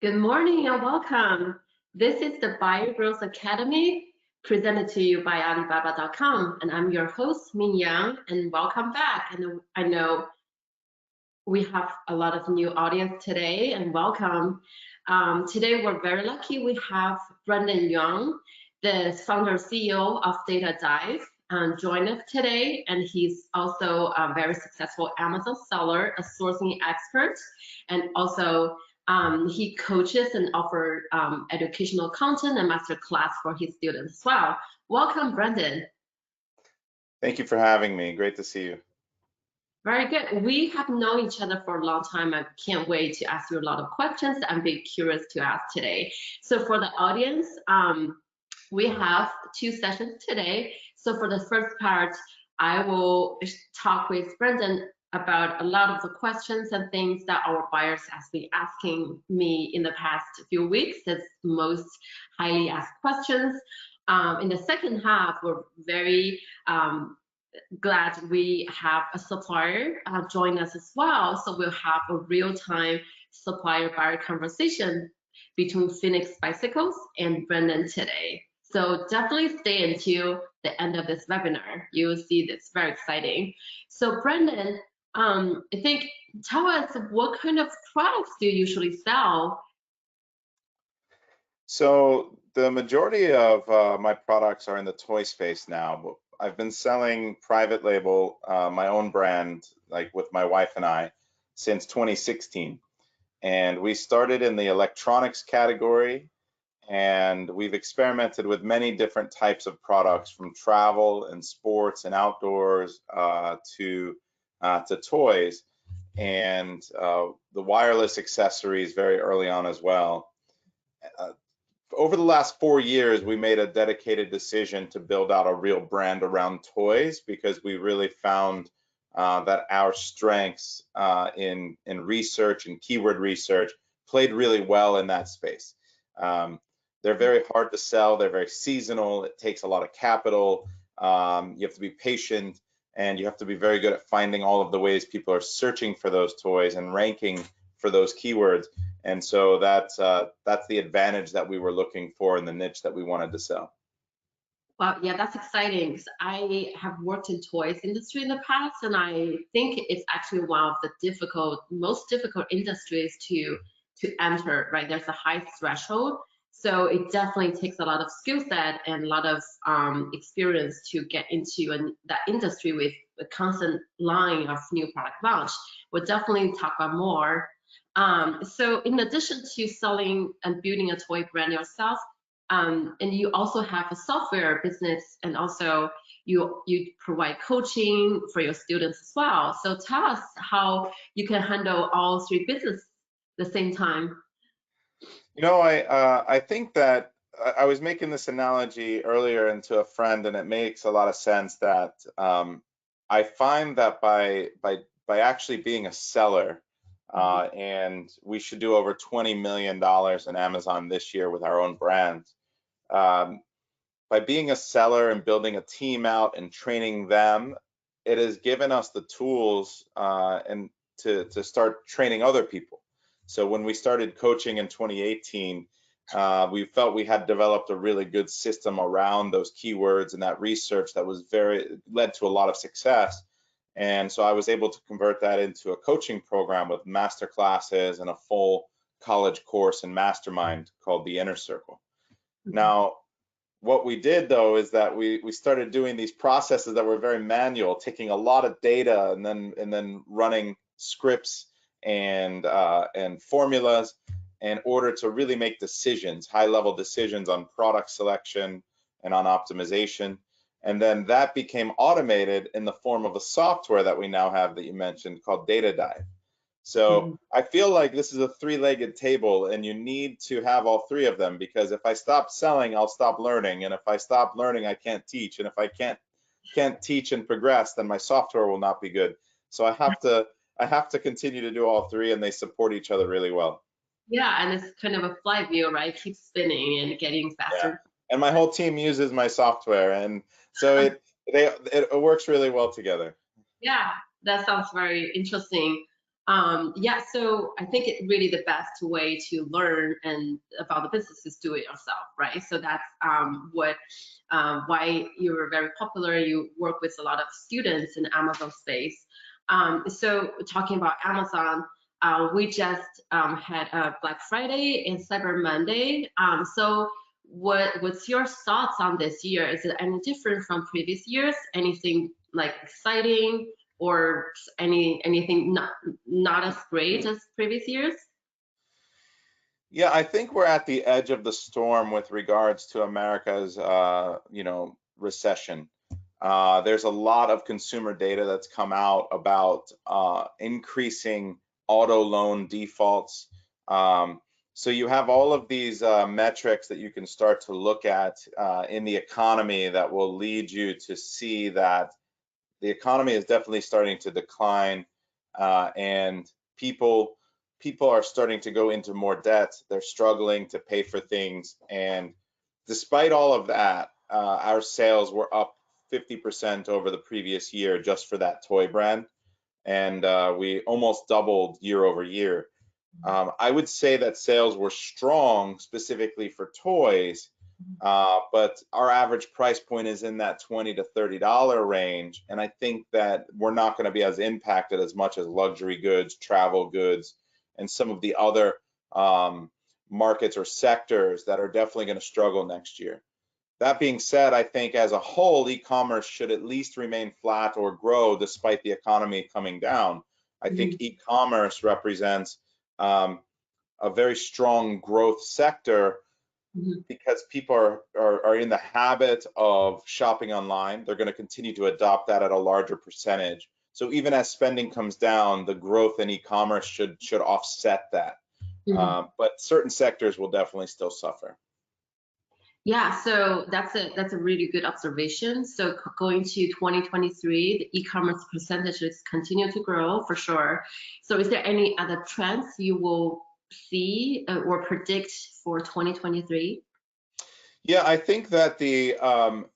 Good morning and welcome. This is the Buyer Growth Academy presented to you by Alibaba.com, and I'm your host, Min Yang, and welcome back. And I know we have a lot of new audience today, and welcome. Today we're very lucky we have Brendan Young, the founder CEO of Data Dive, join us today, and he's also a very successful Amazon seller, a sourcing expert, and also he coaches and offers educational content and master class for his students as well. Welcome, Brendan. Thank you for having me. Great to see you. Very good. We have known each other for a long time. I can't wait to ask you a lot of questions and be curious to ask today. So for the audience, we have two sessions today. So for the first part, I will talk with Brendan about a lot of the questions and things that our buyers have been asking me in the past few weeks. That's most highly asked questions. In the second half, we're very glad we have a supplier join us as well. So we'll have a real-time supplier buyer conversation between Phoenix Bicycles and Brendan today. So definitely stay until the end of this webinar. You will see this very exciting. So Brendan, I think tell us what kind of products do you usually sell? So the majority of my products are in the toy space now. I've been selling private label, my own brand, like with my wife and I, since 2016. And we started in the electronics category, and we've experimented with many different types of products, from travel and sports and outdoors to toys, and the wireless accessories very early on as well. Over the last 4 years, we made a dedicated decision to build out a real brand around toys, because we really found that our strengths in research and keyword research played really well in that space. They're very hard to sell. They're very seasonal. It takes a lot of capital. You have to be patient, and you have to be very good at finding all of the ways people are searching for those toys and ranking for those keywords. And so that's the advantage that we were looking for in the niche that we wanted to sell. Well, yeah, that's exciting. I have worked in toys industry in the past, and I think it's actually one of the most difficult industries to enter. Right, there's a high threshold, so it definitely takes a lot of skill set and a lot of experience to get into that industry with a constant line of new product launch. We'll definitely talk about more. So in addition to selling and building a toy brand yourself, and you also have a software business, and also you provide coaching for your students as well. So tell us how you can handle all three businesses at the same time. I think that I was making this analogy earlier into a friend, and it makes a lot of sense that I find that by actually being a seller, and we should do over $20 million in Amazon this year with our own brands. By being a seller and building a team out and training them, it has given us the tools and to start training other people. So when we started coaching in 2018, we felt we had developed a really good system around those keywords and that research that was led to a lot of success. And so I was able to convert that into a coaching program with master classes and a full college course and mastermind called the Inner Circle. Now, what we did though is that we started doing these processes that were very manual, taking a lot of data and then running scripts and formulas in order to really make decisions, high-level decisions on product selection and on optimization. And then that became automated in the form of a software that we now have that you mentioned called Data Dive. So I feel like this is a three-legged table, and you need to have all three of them, because if I stop selling, I'll stop learning, and if I stop learning, I can't teach, and if I can't teach and progress, then my software will not be good. So I have to continue to do all three, and they support each other really well. Yeah, and it's kind of a flywheel, right? Keeps spinning and getting faster. Yeah. And my whole team uses my software, and so it works really well together. Yeah, that sounds very interesting. Yeah, so I think it really the best way to learn and about the business is do it yourself, right? So that's what why you're very popular. You work with a lot of students in Amazon space. So talking about Amazon, we just had a Black Friday and Cyber Monday. So what's your thoughts on this year? Is it any different from previous years? Anything like exciting? Or anything not as great as previous years? Yeah, I think we're at the edge of the storm with regards to America's, recession. There's a lot of consumer data that's come out about increasing auto loan defaults. Um, so you have all of these metrics that you can start to look at in the economy that will lead you to see that the economy is definitely starting to decline, and people are starting to go into more debt. They're struggling to pay for things, and despite all of that, our sales were up 50% over the previous year just for that toy brand, and we almost doubled year over year. I would say that sales were strong specifically for toys, but our average price point is in that $20 to $30 range, and I think that we're not going to be as impacted as much as luxury goods, travel goods, and some of the other markets or sectors that are definitely going to struggle next year. That being said, I think as a whole, e-commerce should at least remain flat or grow despite the economy coming down. I think e-commerce represents a very strong growth sector because people are in the habit of shopping online. They're going to continue to adopt that at a larger percentage. So even as spending comes down, the growth in e-commerce should offset that. But certain sectors will definitely still suffer. Yeah, so that's a really good observation. So going to 2023, the e-commerce percentages continue to grow for sure. So is there any other trends you will see or predict for 2023? Yeah, I think that the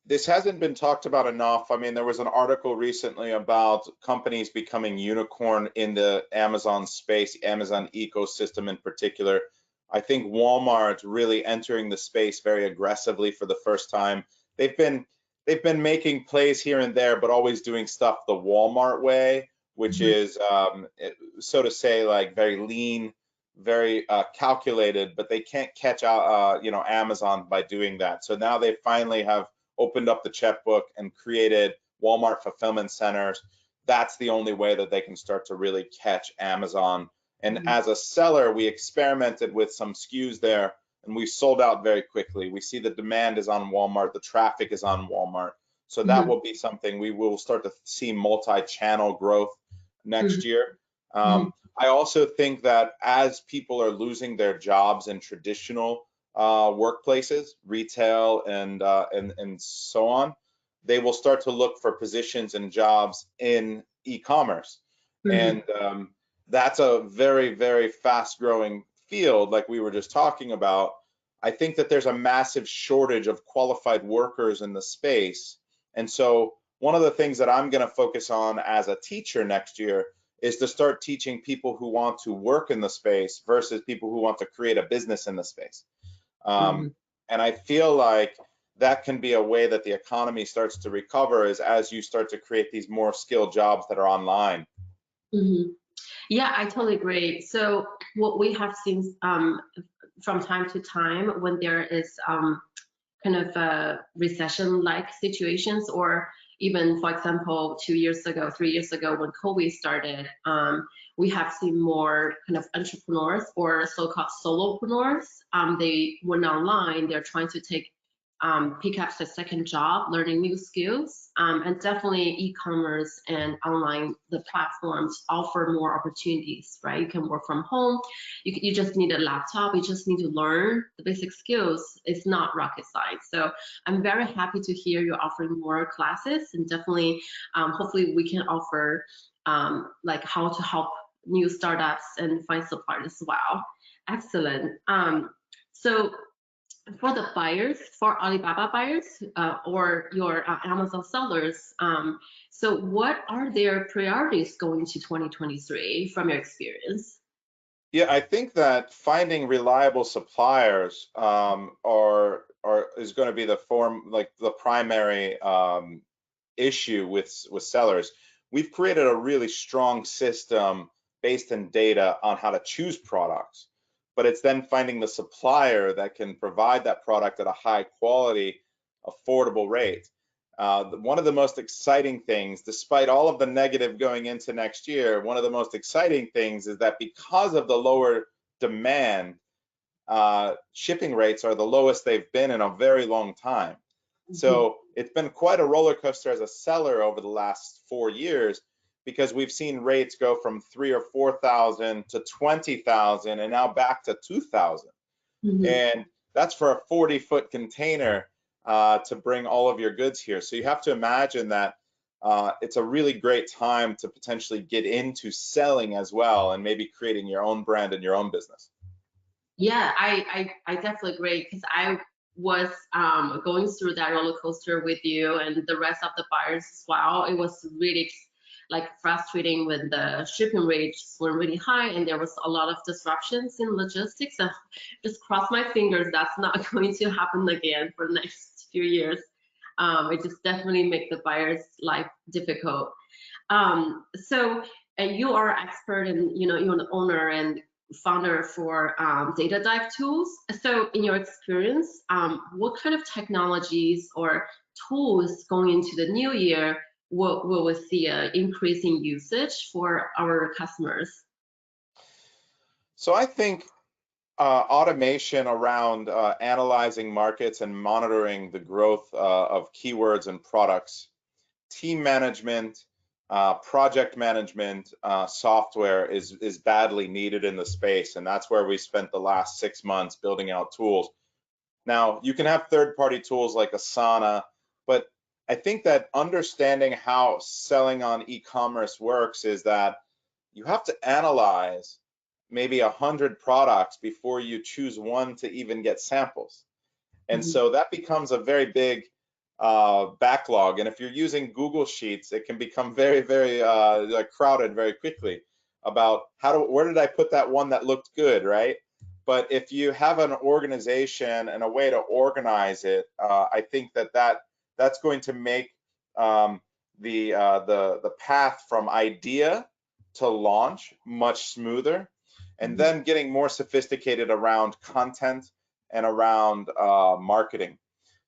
this hasn't been talked about enough. I mean, there was an article recently about companies becoming unicorn in the Amazon space, Amazon ecosystem in particular. I think Walmart really entering the space very aggressively for the first time. They've been making plays here and there, but always doing stuff the Walmart way, which is so to say, like very lean, very calculated, but they can't catch Amazon by doing that. So now they finally have opened up the checkbook and created Walmart fulfillment centers. That's the only way that they can start to really catch Amazon. And as a seller, we experimented with some SKUs there, and we sold out very quickly. We see the demand is on Walmart, the traffic is on Walmart. So that will be something we will start to see multi-channel growth next year. I also think that as people are losing their jobs in traditional workplaces, retail and so on, they will start to look for positions and jobs in e-commerce. And that's a very, very fast growing field like we were just talking about. I think that there's a massive shortage of qualified workers in the space. And so one of the things that I'm going to focus on as a teacher next year is to start teaching people who want to work in the space versus people who want to create a business in the space. And I feel like that can be a way that the economy starts to recover is as you start to create these more skilled jobs that are online. Yeah, I totally agree. So what we have seen from time to time when there is kind of recession-like situations, or even, for example, 2 years ago, 3 years ago, when COVID started, we have seen more kind of entrepreneurs or so-called solopreneurs. They went online. They're trying to pick up the second job, learning new skills, and definitely e-commerce and online, the platforms offer more opportunities, right? You can work from home. You just need a laptop. You just need to learn the basic skills. It's not rocket science. So I'm very happy to hear you're offering more classes, and definitely, hopefully we can offer like how to help new startups and find suppliers as well. Excellent. So for the buyers, for Alibaba buyers, or your Amazon sellers, so what are their priorities going to 2023 from your experience? Yeah, I think that finding reliable suppliers is going to be the primary issue with sellers. We've created a really strong system based in data on how to choose products, but it's then finding the supplier that can provide that product at a high quality, affordable rate. One of the most exciting things, despite all of the negative going into next year, one of the most exciting things is that because of the lower demand, shipping rates are the lowest they've been in a very long time. So it's been quite a roller coaster as a seller over the last 4 years, because we've seen rates go from 3 or 4,000 to 20,000 and now back to 2,000. And that's for a 40-foot container to bring all of your goods here. So you have to imagine that it's a really great time to potentially get into selling as well, and maybe creating your own brand and your own business. Yeah, I definitely agree, because I was going through that roller coaster with you and the rest of the buyers as well. It was really like frustrating when the shipping rates were really high and there was a lot of disruptions in logistics. And just cross my fingers that's not going to happen again for the next few years. It just definitely make the buyer's life difficult. So you are expert and you're an owner and founder for data dive tools. So in your experience, what kind of technologies or tools going into the new year will we see an increase in usage for our customers? So I think automation around analyzing markets and monitoring the growth of keywords and products, team management, project management software is badly needed in the space, and that's where we spent the last 6 months building out tools. Now, you can have third-party tools like Asana, but I think that understanding how selling on e-commerce works is that you have to analyze maybe 100 products before you choose one to even get samples. And so that becomes a very big backlog. And if you're using Google Sheets, it can become very, very crowded very quickly about where did I put that one that looked good, right? But if you have an organization and a way to organize it, I think that's going to make the path from idea to launch much smoother, and then getting more sophisticated around content and around marketing.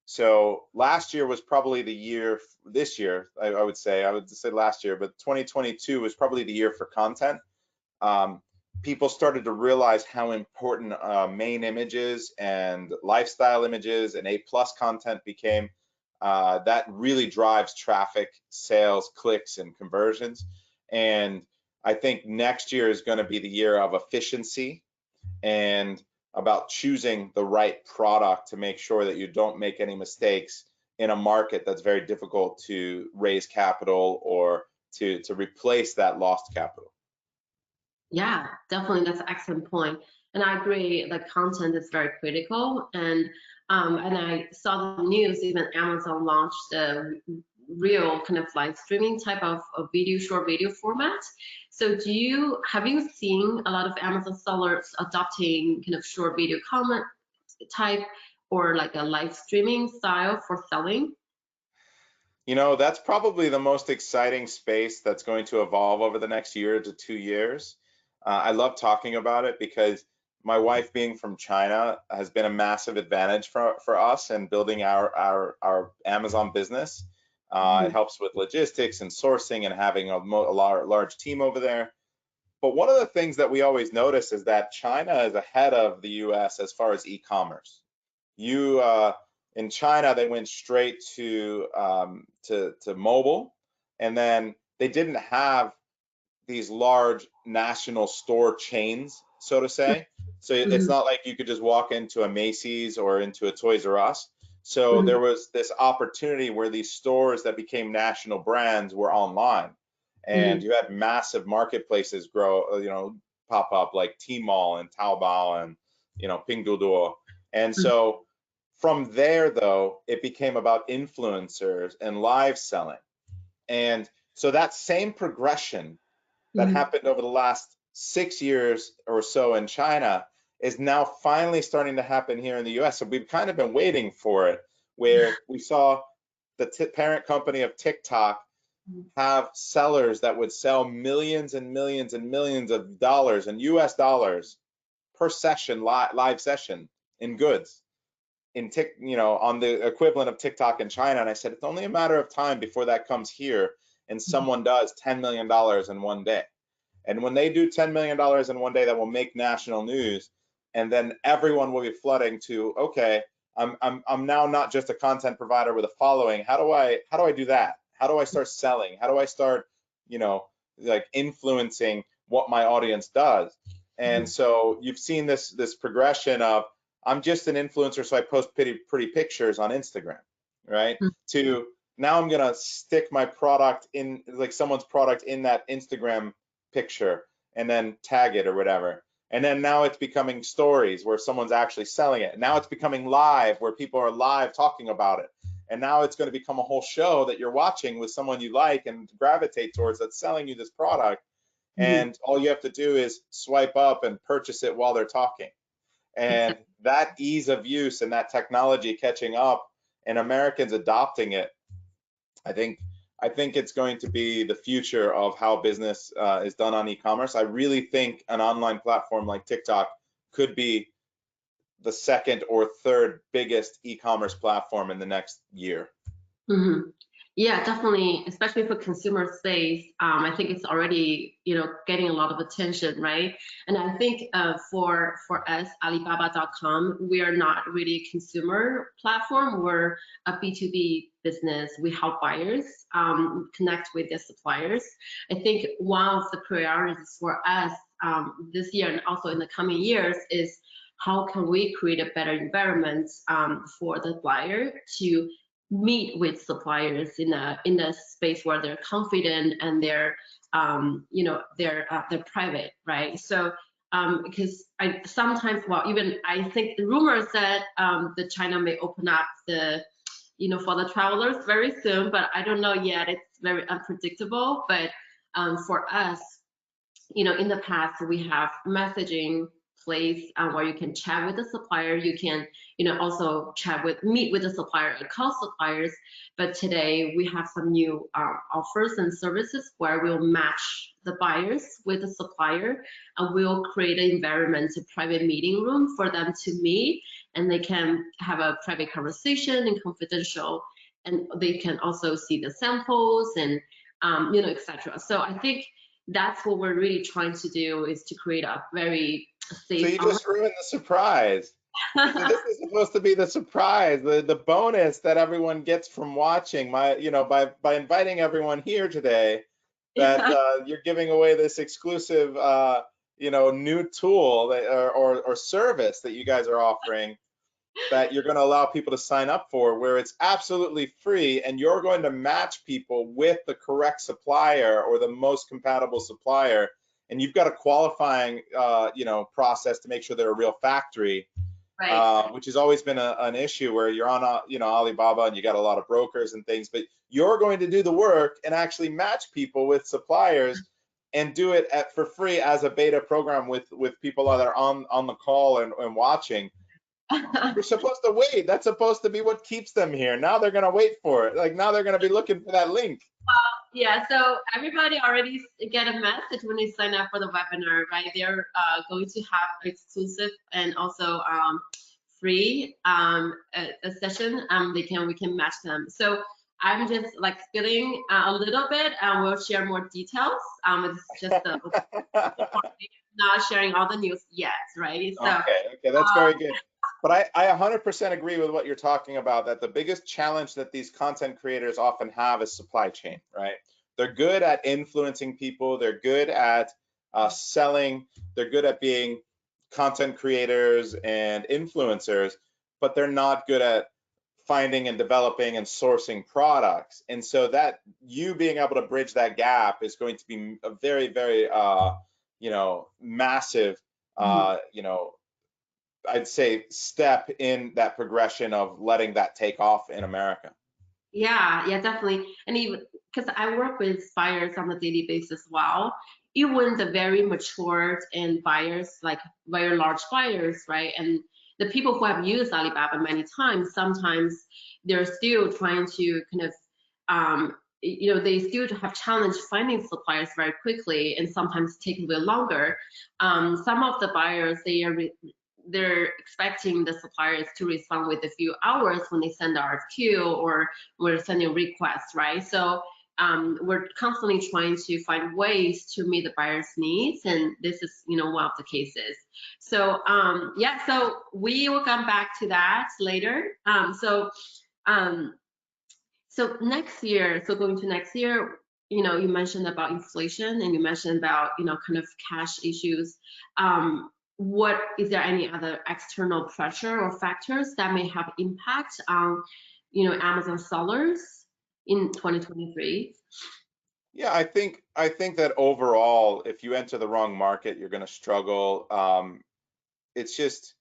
So last year was probably the year. This year, I would say last year, but 2022 was probably the year for content. People started to realize how important main images and lifestyle images and A+ content became. That really drives traffic, sales, clicks, and conversions. And I think next year is going to be the year of efficiency and about choosing the right product to make sure that you don't make any mistakes in a market that's very difficult to raise capital or to replace that lost capital. Yeah, definitely. That's an excellent point. And I agree, like content is very critical. And I saw the news, even Amazon launched a real kind of live streaming type of short video format. So have you seen a lot of Amazon sellers adopting kind of short video comment type or like a live streaming style for selling? That's probably the most exciting space that's going to evolve over the next year to 2 years. I love talking about it because my wife being from China has been a massive advantage for us in building our Amazon business. It helps with logistics and sourcing and having a large team over there. But one of the things that we always notice is that China is ahead of the US as far as e-commerce. In China, they went straight to mobile, and then they didn't have these large national store chains, so to say. So it's not like you could just walk into a Macy's or into a Toys R Us. So there was this opportunity where these stores that became national brands were online, and you had massive marketplaces pop up like Tmall and Taobao and Pinduoduo. And so From there, though, it became about influencers and live selling. And so that same progression that Mhm. happened over the last 6 years or so in China is now finally starting to happen here in the US. So we've kind of been waiting for it, Yeah. where we saw the parent company of TikTok have sellers that would sell millions and millions and millions of dollars in US dollars per session, live session in goods in on the equivalent of TikTok in China. And I said, it's only a matter of time before that comes here and someone does $10 million in one day. And when they do $10 million in one day, that will make national news. And then everyone will be flooding to, okay, I'm now not just a content provider with a following. How do I do that? How do I start selling? How do I start, like influencing what my audience does? And so you've seen this progression of, I'm just an influencer, so I post pretty pictures on Instagram, right? To now I'm gonna stick my product in, like someone's product in that Instagram picture and then tag it or whatever. And then now it's becoming stories where someone's actually selling it. Now it's becoming live where people are live talking about it. And now it's going to become a whole show that you're watching with someone you like and gravitate towards that's selling you this product. And all you have to do is swipe up and purchase it while they're talking. And Exactly. that ease of use and that technology catching up and Americans adopting it, I think it's going to be the future of how business is done on e-commerce. I really think an online platform like TikTok could be the second or third biggest e-commerce platform in the next year. Mhm. Yeah, definitely, especially for consumer space. I think it's already, getting a lot of attention, right? And I think for us, Alibaba.com, we are not really a consumer platform. We're a B2B business. We help buyers connect with their suppliers. I think one of the priorities for us this year and also in the coming years is how can we create a better environment for the buyer to meet with suppliers in a space where they're confident and they're private, right? So because I sometimes, well, even I think the rumors that that China may open up the for the travelers very soon, but I don't know yet. It's very unpredictable. But for us, in the past we have messaging place where you can chat with the supplier. You can, also meet with the supplier and call suppliers. But today we have some new offers and services where we'll match the buyers with the supplier, and we'll create an environment, a private meeting room for them to meet, and they can have a private conversation and confidential, and they can also see the samples and etc. So I think that's what we're really trying to do, is to create a very So safe you just ruined the surprise. So this is supposed to be the surprise, the bonus that everyone gets from watching by inviting everyone here today, that you're giving away this exclusive new tool or service that you guys are offering, that you're going to allow people to sign up for, where it's absolutely free and you're going to match people with the correct supplier or the most compatible supplier. And you've got a qualifying process to make sure they're a real factory, Right. which has always been an issue where you're on Alibaba and you got a lot of brokers and things, but you're going to do the work and actually match people with suppliers and do it for free as a beta program with people that are on the call and watching. You're supposed to wait. That's supposed to be what keeps them here. Now they're going to wait for it. Like now they're going to be looking for that link. Yeah, so everybody already get a message when they sign up for the webinar, right? They're going to have exclusive and also free a session. We can match them. So I'm just like spilling a little bit, and we'll share more details. It's just not sharing all the news yet, right? So Okay, that's very good. But I 100% agree with what you're talking about, that the biggest challenge that these content creators often have is supply chain, right? They're good at influencing people. They're good at selling. They're good at being content creators and influencers, but they're not good at finding and developing and sourcing products. And so that you being able to bridge that gap is going to be a very, very, massive, I'd say, step in that progression of letting that take off in America. Yeah, yeah, definitely. And even because I work with buyers on a daily basis as well, even the very matured and buyers, like very large buyers, right? And the people who have used Alibaba many times, sometimes they're still trying to kind of, they still have challenge finding suppliers very quickly, and sometimes take a little longer. Some of the buyers, they're expecting the suppliers to respond with a few hours when they send the RFQ or we're sending requests, right? So we're constantly trying to find ways to meet the buyer's needs, and this is, one of the cases. So yeah, so we will come back to that later. Um, so next year, so going to next year, you mentioned about inflation and you mentioned about, kind of cash issues. What is there any other external pressure or factors that may have impact on, Amazon sellers in 2023? Yeah, I think that overall, if you enter the wrong market, you're going to struggle. It's just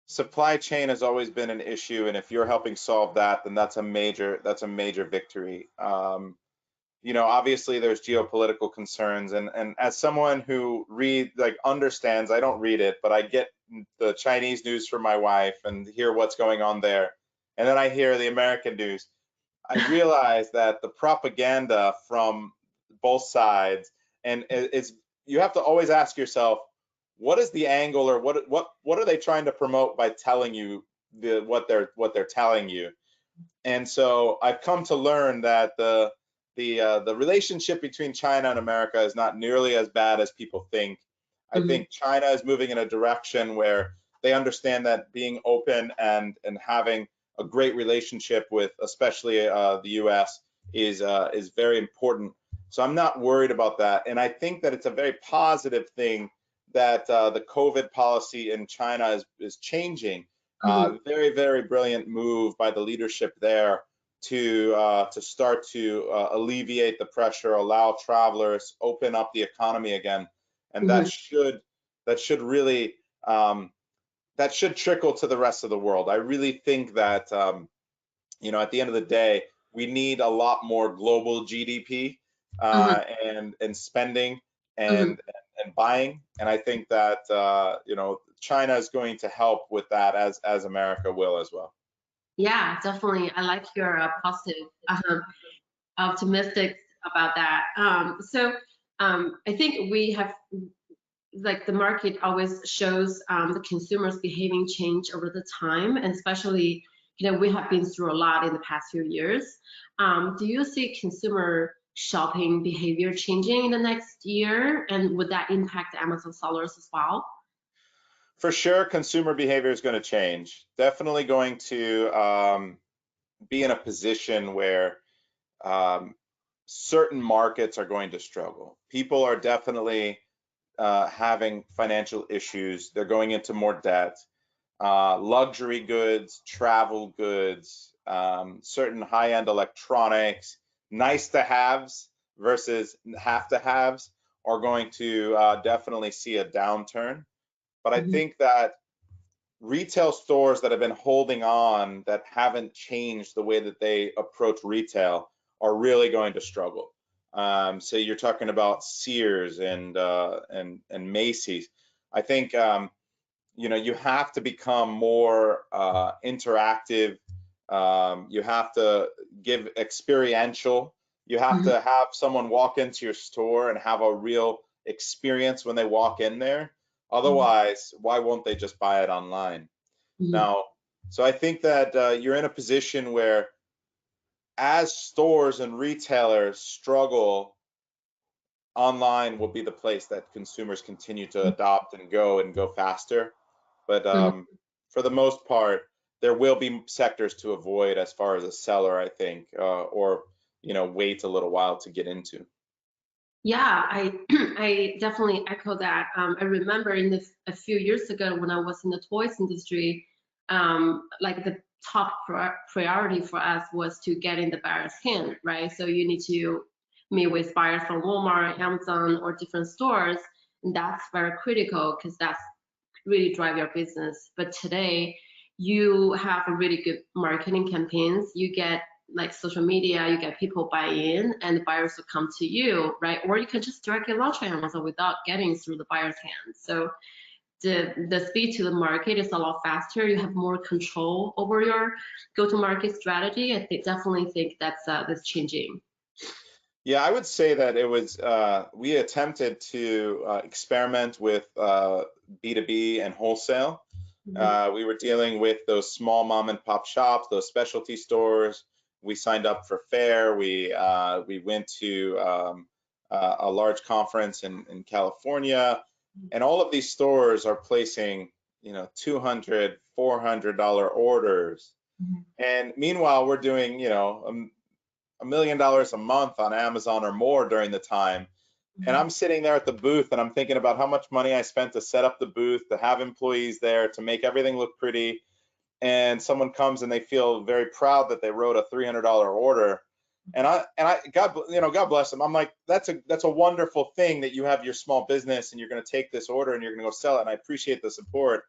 supply chain has always been an issue, and if you're helping solve that, then that's a major victory. Obviously there's geopolitical concerns, and as someone who understands, I don't read it, but I get the Chinese news from my wife and hear what's going on there, and then I hear the American news. I realize that the propaganda from both sides, and it's you have to always ask yourself, what is the angle, or what are they trying to promote by telling you what they're telling you? And so I've come to learn that the relationship between China and America is not nearly as bad as people think. I Hmm. think China is moving in a direction where they understand that being open and having a great relationship with, especially the U.S., is very important. So I'm not worried about that, and I think that it's a very positive thing that the COVID policy in China is changing. Hmm. Very, very brilliant move by the leadership there to start to alleviate the pressure, allow travelers, open up the economy again, and Hmm. that should really that should trickle to the rest of the world. I really think that at the end of the day, we need a lot more global GDP Hmm. and spending Hmm. and buying, and I think that China is going to help with that as America will as well. Yeah, definitely. I like your positive, optimistic about that. I think we have, like, the market always shows the consumers behaving change over the time, and especially, we have been through a lot in the past few years. Do you see consumer shopping behavior changing in the next year, and would that impact Amazon sellers as well? For sure, consumer behavior is going to change. Definitely going to be in a position where um, certain markets are going to struggle. People are definitely having financial issues. They're going into more debt. Luxury goods, travel goods, certain high-end electronics, nice to haves versus have to haves are going to definitely see a downturn. But I Mhm. think that retail stores that have been holding on, that haven't changed the way that they approach retail, are really going to struggle. So you're talking about Sears and Macy's. I think you have to become more interactive. You have to give experiential. You have Mhm. to have someone walk into your store and have a real experience when they walk in there. Mhm. Otherwise, why won't they just buy it online? Mhm. Now, so I think that you're in a position where, as stores and retailers struggle, online will be the place that consumers continue to adopt and go faster. But Mhm. for the most part, there will be sectors to avoid as far as a seller, I think, or wait a little while to get into. Yeah, I I definitely echo that. I remember a few years ago when I was in the toys industry, like the top priority for us was to get in the buyer's hand, right? So you need to meet with buyers from Walmart, Amazon, or different stores, and that's very critical because that's really drive your business. But today, you have a really good marketing campaigns. You get like social media, you get people buy in, and the buyers will come to you, right? Or you can just directly launch on Amazon without getting through the buyer's hands. So the speed to the market is a lot faster. You have more control over your go-to-market strategy. Definitely think that's changing. Yeah, I would say that it was, we attempted to experiment with B2B and wholesale. We were dealing with those small mom and pop shops, those specialty stores. We signed up for fair. We went to a large conference in California, and all of these stores are placing, $200, $400 orders. And meanwhile, we're doing, $1 million a month on Amazon or more during the time. And I'm sitting there at the booth and I'm thinking about how much money I spent to set up the booth, to have employees there, to make everything look pretty. And someone comes and they feel very proud that they wrote a $300 order. And God bless them. I'm like, that's a wonderful thing that you have your small business and you're going to take this order and you're going to go sell it. And I appreciate the support.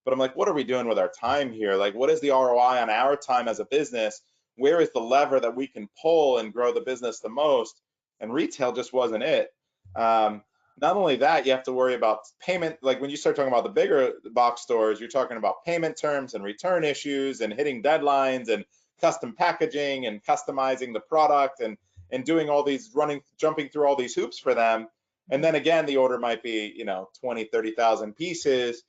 But I'm like, what are we doing with our time here? Like, what is the ROI on our time as a business? Where is the lever that we can pull and grow the business the most? And retail just wasn't it. Not only that, you have to worry about payment. Like when you start talking about the bigger box stores, you're talking about payment terms and return issues and hitting deadlines and custom packaging and customizing the product and doing all these jumping through all these hoops for them. And then again, the order might be, 20, 30,000 pieces.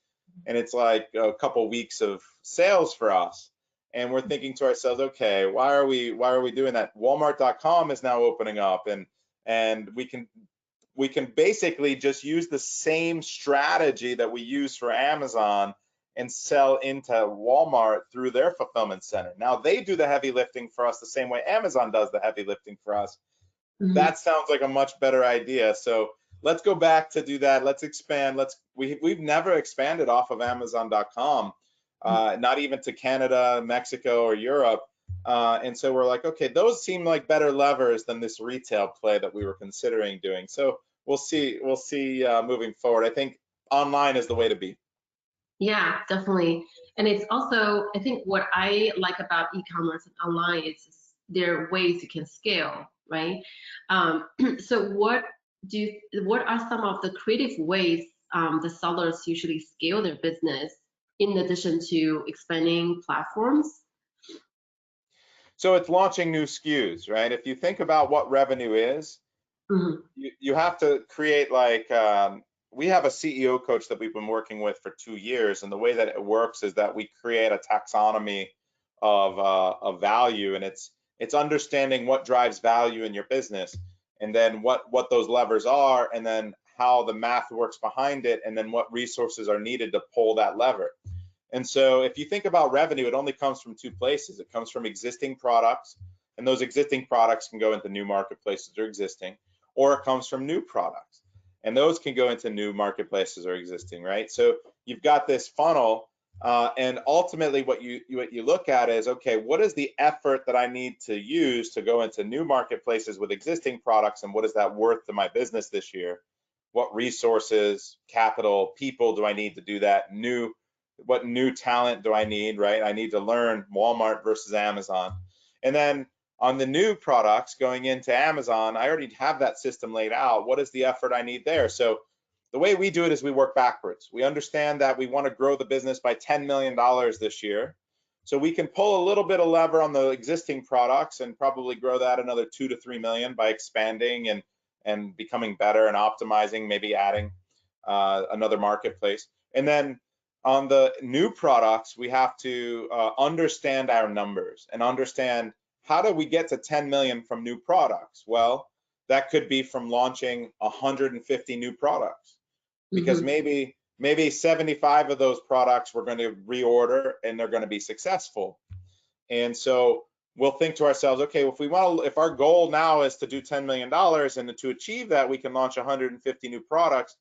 And it's like a couple weeks of sales for us. And we're thinking to ourselves, okay, why are we doing that? Walmart.com is now opening up, and we can basically just use the same strategy that we use for Amazon and sell into Walmart through their fulfillment center. Now they do the heavy lifting for us the same way Amazon does the heavy lifting for us. That sounds like a much better idea. So let's go back to do that. Let's expand. We've never expanded off of Amazon.com. Not even to Canada, Mexico, or Europe. And so we're like, okay, those seem like better levers than this retail play that we were considering doing. So we'll see moving forward. I think online is the way to be. Yeah, definitely. And it's also, I think what I like about e-commerce and online is there are ways you can scale, right? So what are some of the creative ways the sellers usually scale their business in addition to expanding platforms? So it's launching new SKUs, right? If you think about what revenue is, you have to create we have a CEO coach that we've been working with for 2 years, and the way that it works is that we create a taxonomy of value, and it's understanding what drives value in your business, and then what those levers are, and then how the math works behind it, and then what resources are needed to pull that lever. And so if you think about revenue, it only comes from 2 places. It comes from existing products, and those existing products can go into new marketplaces or existing, or it comes from new products, and those can go into new marketplaces or existing, right? So you've got this funnel, and ultimately what you look at is, okay, what is the effort that I need to use to go into new marketplaces with existing products, and what is that worth to my business this year? What resources, capital, people do I need to do that? What new talent do I need, right? I need to learn Walmart versus Amazon. And then on the new products going into Amazon, I already have that system laid out. What is the effort I need there? So the way we do it is we work backwards. We understand that we want to grow the business by $10 million this year. So we can pull a little bit of lever on the existing products and probably grow that another 2 to 3 million by expanding and becoming better and optimizing, maybe adding another marketplace. And then on the new products, we have to understand our numbers and understand, how do we get to 10 million from new products? Well, that could be from launching 150 new products, because maybe 75 of those products we're going to reorder and they're going to be successful. And so we'll think to ourselves, okay, if our goal now is to do $10 million, and to achieve that, we can launch 150 new products.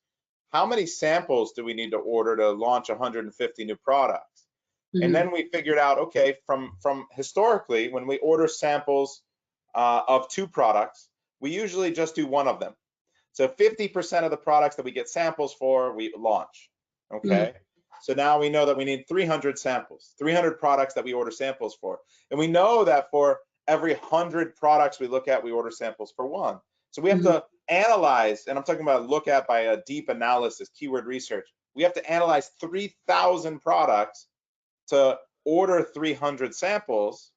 How many samples do we need to order to launch 150 new products? And then we figured out, okay, from historically, when we order samples of 2 products, we usually just do 1 of them. So 50% of the products that we get samples for, we launch, okay? So now we know that we need 300 samples, 300 products that we order samples for. And we know that for every 100 products we look at, we order samples for 1. So we have to analyze, and I'm talking about look at by a deep analysis, keyword research. We have to analyze 3,000 products to order 300 samples.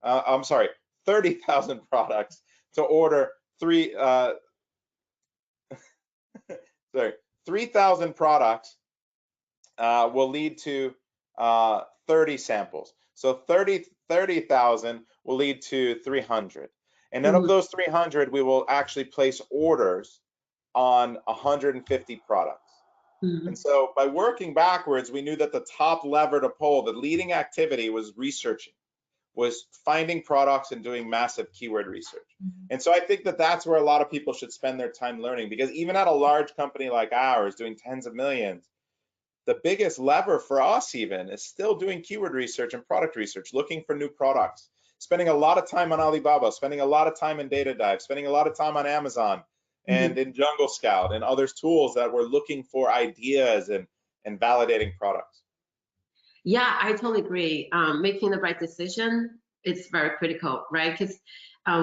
I'm sorry, 30,000 products to order 3,000 products will lead to 30 samples. So 30,000 will lead to 300. And then of those 300, we will actually place orders on 150 products. And so by working backwards, we knew that the top lever to pull, the leading activity was researching, was finding products and doing massive keyword research. And so I think that that's where a lot of people should spend their time learning, because even at a large company like ours doing tens of millions, the biggest lever for us even is still doing keyword research and product research, looking for new products, spending a lot of time on Alibaba, spending a lot of time in Data Dive, spending a lot of time on Amazon and in Jungle Scout and other tools that we're looking for ideas and validating products. Yeah, I totally agree. Making the right decision is very critical, right? Because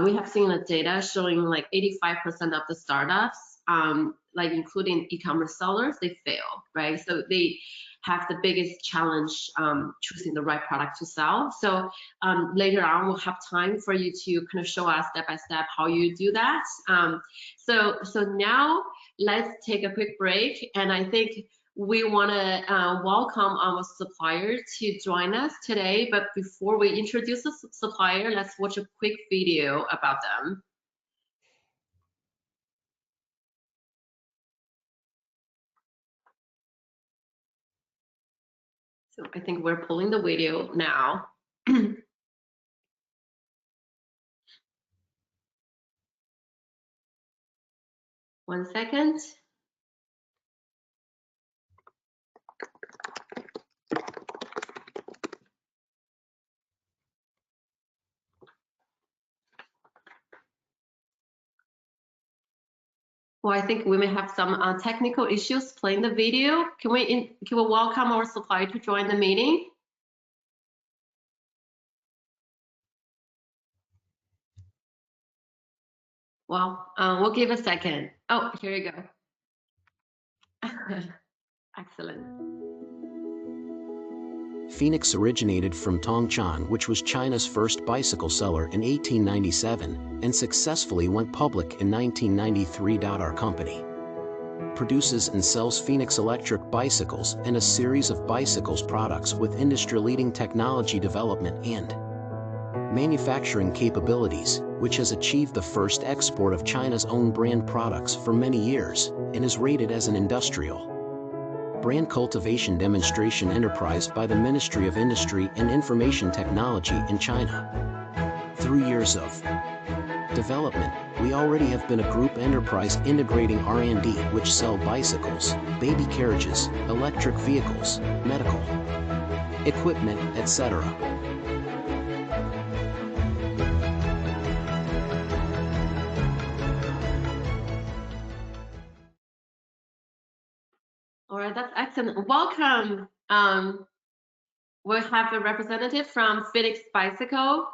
we have seen the data showing like 85% of the startups, like including e-commerce sellers, they fail, right? So they have the biggest challenge choosing the right product to sell. So later on, we'll have time for you to kind of show us step by step how you do that. So now let's take a quick break, and I think we want to welcome our supplier to join us today. But before we introduce the supplier, let's watch a quick video about them. So I think we're pulling the video now. 1 second. Well, I think we may have some technical issues playing the video. Can we welcome our supplier to join the meeting? Well, we'll give a second. Oh, here you go. Excellent. Phoenix originated from Tongchan, which was China's first bicycle seller in 1897, and successfully went public in 1993. Our company produces and sells Phoenix electric bicycles and a series of bicycles products with industry-leading technology development and manufacturing capabilities, which has achieved the first export of China's own brand products for many years, and is rated as an industrial brand cultivation demonstration enterprise by the Ministry of Industry and Information Technology in China. Through years of development, we already have been a group enterprise integrating R&D, which sell bicycles, baby carriages, electric vehicles, medical equipment, etc. All right, that's excellent. Welcome. We'll have a representative from Phoenix Bicycle.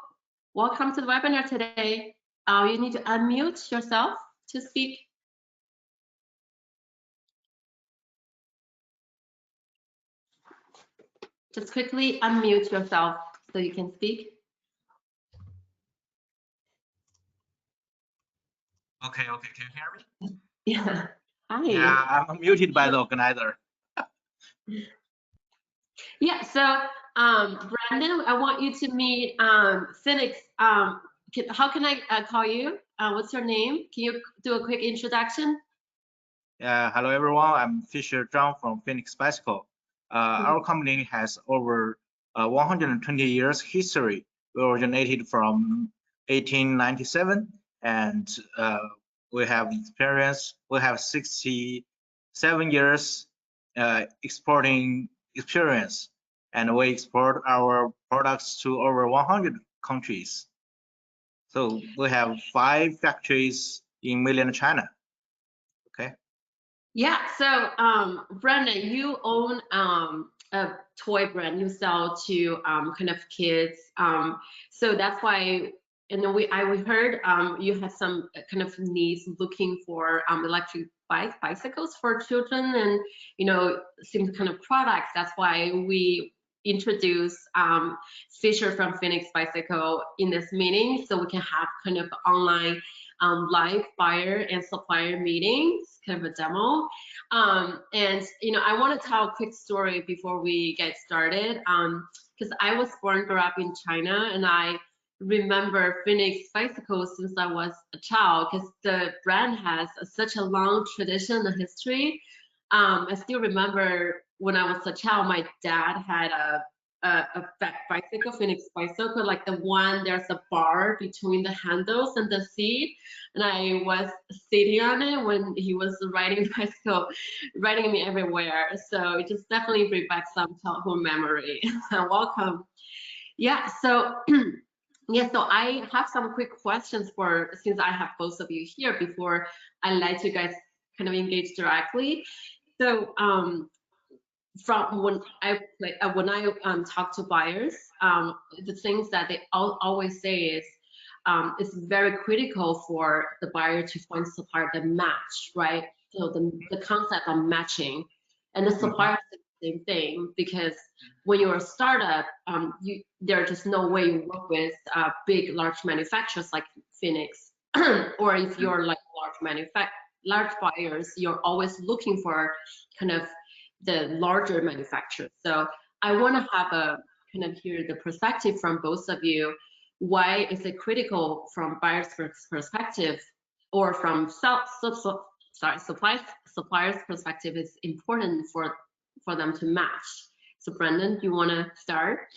Welcome to the webinar today. You need to unmute yourself to speak. Just quickly unmute yourself so you can speak. Okay, can you hear me? Yeah. Hi. Yeah, I'm muted by the organizer. Yeah, so Brandon, I want you to meet Phoenix. How can I call you? What's your name? Can you do a quick introduction? Hello everyone, I'm Fisher Zhang from Phoenix Bicycle. Our company has over 120 years history. We originated from 1897, and we have experience. We have 67 years exporting experience, and we export our products to over 100 countries. So we have 5 factories in mainland China. Okay. Yeah, so Brandon, you own a toy brand you sell to kind of kids. So that's why, and then we heard you have some kind of needs looking for electric bicycles for children and some kind of products. That's why we introduce Fisher from Phoenix Bicycle in this meeting, so we can have kind of online live buyer and supplier meetings, kind of a demo. And I want to tell a quick story before we get started. Because I was grew up in China, and I remember Phoenix Bicycles since I was a child, because the brand has such a long tradition and history. I still remember when I was a child, my dad had a bicycle, Phoenix bicycle, like the one there's a bar between the handles and the seat, and I was sitting on it when he was riding bicycle, riding me everywhere. So it just definitely brings back some childhood memory. Welcome. Yeah. So yeah. So I have some quick questions since I have both of you here before I let you guys kind of engage directly. So from when I talk to buyers, the things that they always say is it's very critical for the buyer to find supplier that match, right? So the concept of matching, and the supplier is the same thing, because when you're a startup, there's just no way you work with big large manufacturers like Phoenix, or if you're like large buyers, you're always looking for kind of the larger manufacturers. So I want to have a kind of hear the perspective from both of you. Why is it critical from buyer's perspective, or from supplier's perspective? It's important for them to match. So Brendan, do you want to start?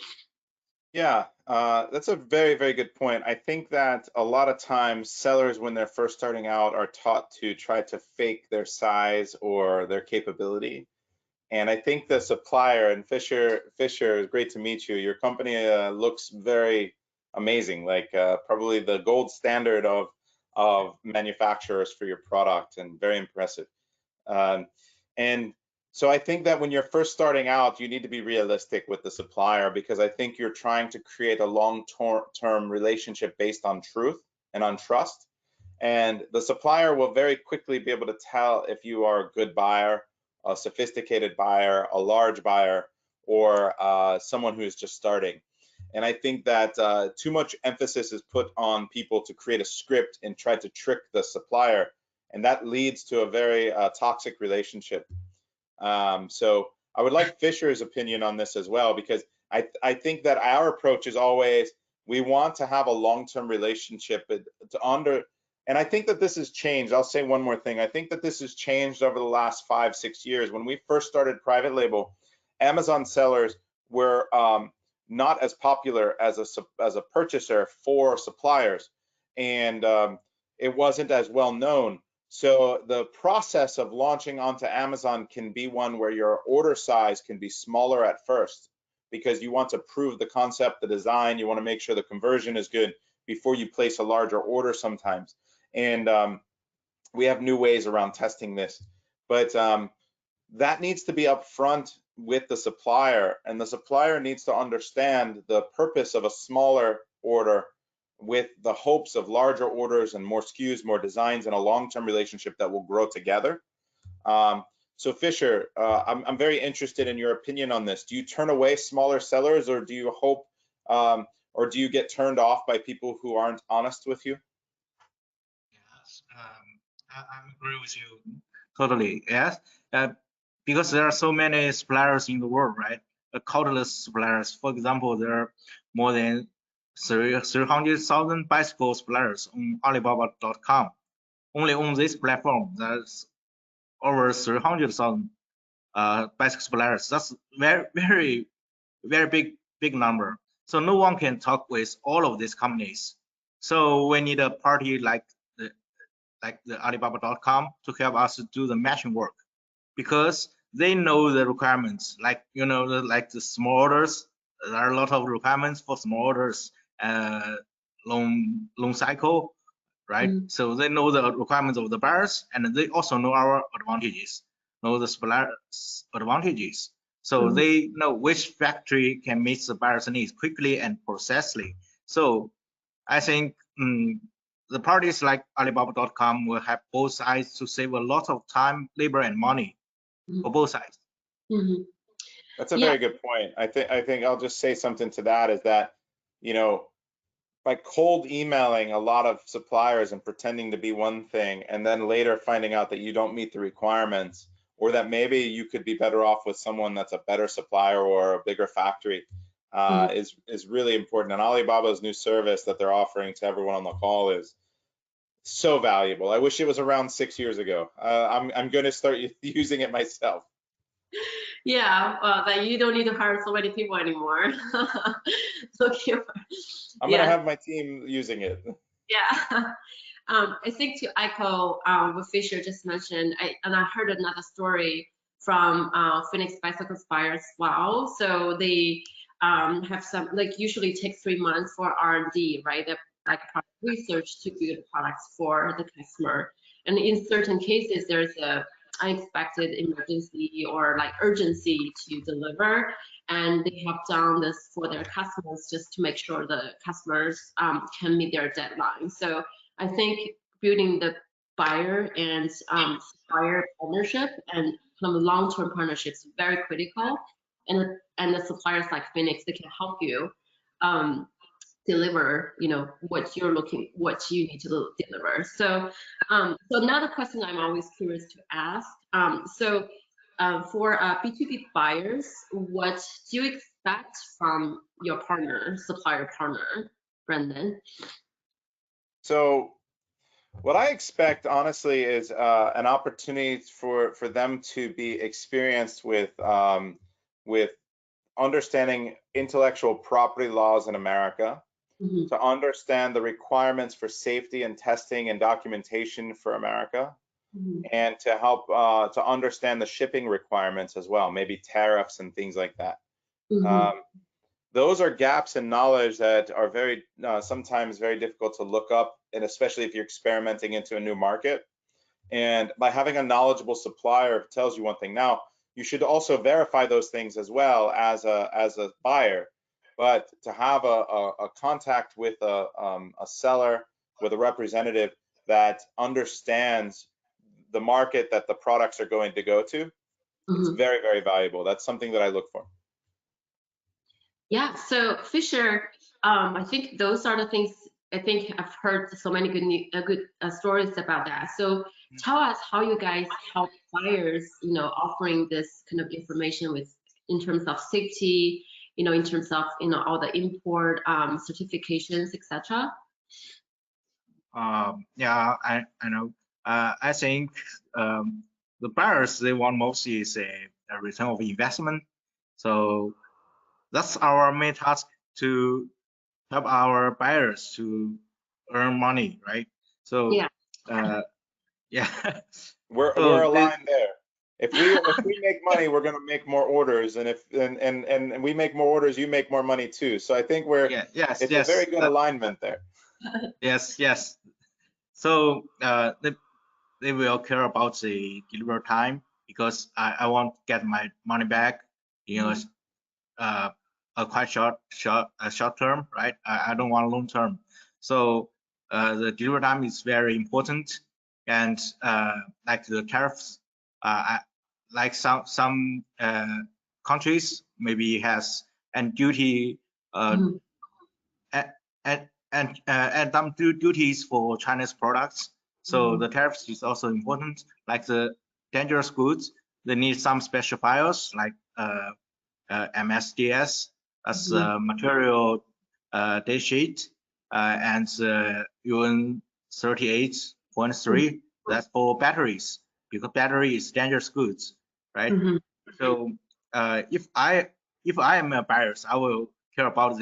Yeah, that's a very, very good point. I think that a lot of times sellers, when they're first starting out, are taught to try to fake their size or their capability. And I think the supplier, and Fisher, great to meet you. Your company looks very amazing, like probably the gold standard of manufacturers for your product, and very impressive. And so I think that when you're first starting out, you need to be realistic with the supplier, because I think you're trying to create a long-term relationship based on truth and on trust. And the supplier will very quickly be able to tell if you are a good buyer, a sophisticated buyer, a large buyer, or someone who is just starting. And I think that too much emphasis is put on people to create a script and try to trick the supplier, and that leads to a very toxic relationship. So I would like Fisher's opinion on this as well, because I think that our approach is always, we want to have a long-term relationship, and I think that this has changed. I'll say one more thing. I think that this has changed over the last 5-6 years. When we first started private label, Amazon sellers were not as popular as a purchaser for suppliers, and it wasn't as well known. So the process of launching onto Amazon can be one where your order size can be smaller at first, because you want to prove the concept, the design, you want to make sure the conversion is good before you place a larger order sometimes. And we have new ways around testing this, but that needs to be upfront with the supplier, and the supplier needs to understand the purpose of a smaller order with the hopes of larger orders and more SKUs, more designs, and a long-term relationship that will grow together. So Fisher, I'm very interested in your opinion on this. Do you turn away smaller sellers, or do you hope, or do you get turned off by people who aren't honest with you? Yes, I agree with you totally. Yes, because there are so many suppliers in the world, right? Countless suppliers. For example, there are more than 300,000 bicycle suppliers on Alibaba.com. Only on this platform, there's over 300,000 bicycle suppliers. That's very big number. So no one can talk with all of these companies. So we need a party like the Alibaba.com to help us do the matching work, because they know the requirements. Like like the small orders, there are a lot of requirements for small orders, long cycle, right? So they know the requirements of the buyers, and they also know our advantages, know the supplier's advantages. So they know which factory can meet the buyer's needs quickly and processly. So I think the parties like Alibaba.com will have both sides to save a lot of time, labor, and money for both sides. That's a very good point. I think I'll just say something to that, is that, you know, by cold emailing a lot of suppliers and pretending to be one thing, and then later finding out that you don't meet the requirements, or that maybe you could be better off with someone that's a better supplier or a bigger factory, is really important. And Alibaba's new service that they're offering to everyone on the call is so valuable. I wish it was around 6 years ago. I'm going to start using it myself. Yeah, that you don't need to hire so many people anymore. Okay. I'm going to have my team using it. Yeah. I think to echo what Fisher just mentioned, I heard another story from Phoenix Bicycle Supplier as well. So they have some, like, usually take 3 months for R&D, right? Like product research to build products for the customer. And in certain cases, there's a unexpected emergency or like urgency to deliver, and they have done this for their customers just to make sure the customers can meet their deadline. So I think building the buyer and supplier partnership and kind of long-term partnerships is very critical, and the suppliers like Phoenix, they can help you deliver, you know, what you need to deliver. So so another question I'm always curious to ask, for B2B buyers, what do you expect from your supplier partner, Brendan? So what I expect, honestly, is an opportunity for them to be experienced with understanding intellectual property laws in America, to understand the requirements for safety and testing and documentation for America, and to help to understand the shipping requirements as well, maybe tariffs and things like that. Those are gaps in knowledge that are very sometimes very difficult to look up, and especially if you're experimenting into a new market. And by having a knowledgeable supplier who tells you one thing, now you should also verify those things as well as a buyer. But to have a contact with a seller, with a representative that understands the market that the products are going to go to, it's very, very valuable. That's something that I look for. Yeah, so Fisher, I think those are the things. I think I've heard so many good stories about that. So tell us how you guys help buyers, you know, offering this kind of information in terms of safety, you know, in terms of, you know, all the import certifications, etc. Yeah, I know. I think the buyers, they want mostly is a return of investment. So that's our main task, to help our buyers to earn money, right? So yeah, we're aligned there. If we make money, we're going to make more orders, and if and we make more orders, you make more money too. So I think it's a very good alignment there. Yes. So they will care about the delivery time, because I want to get my money back, you know, a quite short term, right? I don't want long term. So the delivery time is very important, and like the tariffs, like some countries maybe has and duty and some duties for Chinese products. So the tariffs is also important. Like the dangerous goods, they need some special files like MSDS as material date sheet, and UN 38.3. That's for batteries, because battery is dangerous goods, right? So if I am a buyer, I will care about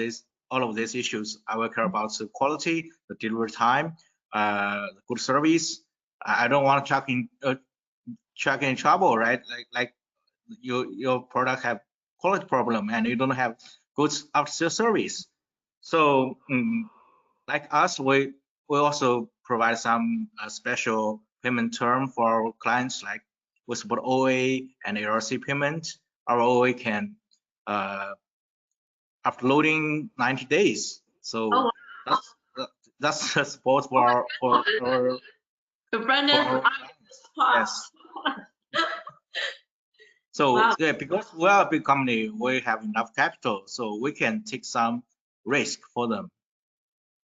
all of these issues. I will care about the quality, the delivery time, the good service. I don't want to check in trouble, right? Like your product have quality problem and you don't have good after service. So like us, we also provide some special payment term for our clients, like we support OA and ARC payment. Our OA can uploading 90 days. So that's the support for our Brandon, yes. So wow. yeah, because we are a big company, we have enough capital, so we can take some risk for them.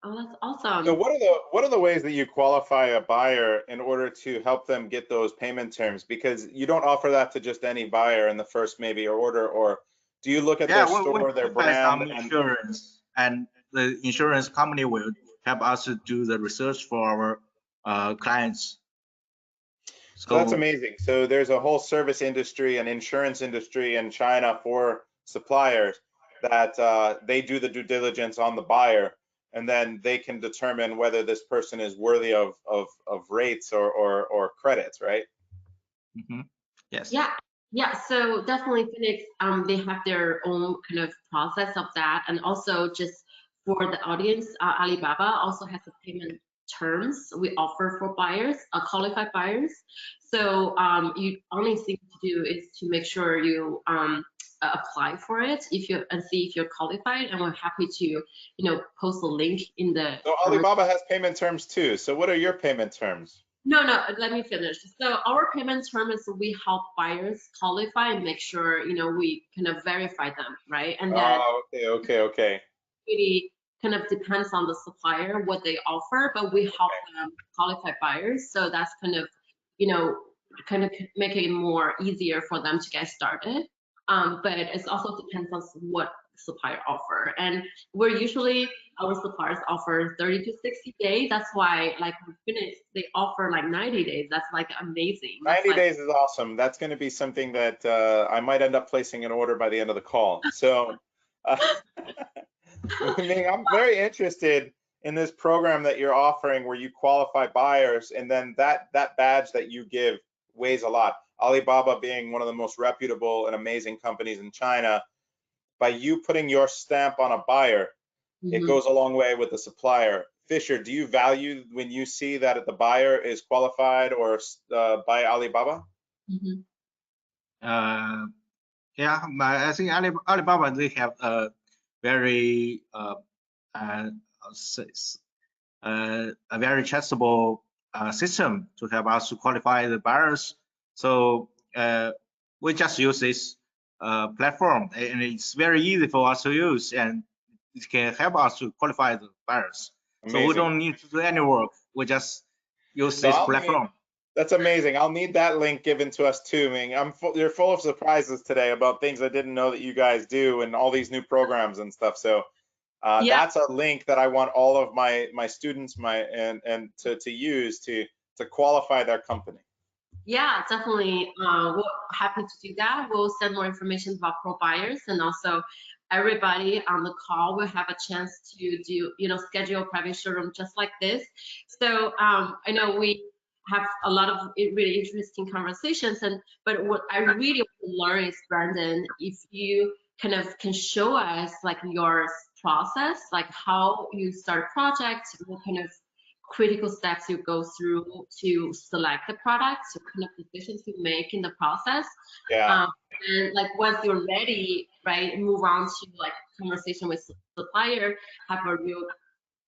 Oh, that's awesome. So what are the ways that you qualify a buyer in order to help them get those payment terms? Because you don't offer that to just any buyer in the first maybe order, or do you look at their store, their brand, and insurance, and the insurance company will help us to do the research for our clients. So that's amazing. So there's a whole service industry and insurance industry in China for suppliers that they do the due diligence on the buyer, and then they can determine whether this person is worthy of rates or credits, right? Mm-hmm. Yes. Yeah. So definitely Phoenix, they have their own kind of process of that, and also just for the audience, Alibaba also has a payment terms we offer for buyers, qualified buyers. So you only thing to do is to make sure you apply for it and see if you're qualified, and we're happy to post a link in the. So Alibaba has payment terms too. So what are your payment terms? No, let me finish. So our payment term is we help buyers qualify and make sure we kind of verify them, right? And then okay. really kind of depends on the supplier what they offer, but we help them qualify buyers. So that's kind of make it more easier for them to get started. But it also depends on what supplier offer. And we're usually, our suppliers offer 30 to 60 days. That's why like Phoenix, they offer like 90 days. That's like amazing. 90 days is awesome. That's going to be something that I might end up placing an order by the end of the call. So I'm very interested in this program that you're offering where you qualify buyers, and then that badge that you give weighs a lot. Alibaba being one of the most reputable and amazing companies in China, by you putting your stamp on a buyer, it goes a long way with the supplier. Fisher, do you value when you see that the buyer is qualified or by Alibaba? Yeah, I think Alibaba, they have a very a very trustable system to help us to qualify the buyers. So we just use this platform, and it's very easy for us to use, and it can help us to qualify the buyers. Amazing. So we don't need to do any work. We just use this platform. That's amazing. I'll need that link given to us too. I mean, you're full of surprises today about things I didn't know that you guys do, and all these new programs and stuff. So that's a link that I want all of my students to use to qualify their company. Yeah, definitely. We're happy to do that. We'll send more information about pro buyers, and also everybody on the call will have a chance to do, schedule a private showroom just like this. So I know we have a lot of really interesting conversations, but what I really want to learn is, Brandon, if you kind of can show us like your process, like how you start a project, what kind of critical steps you go through to select the product, so kind of decisions you make in the process. And like once you're ready, right, move on to like conversation with supplier, have a real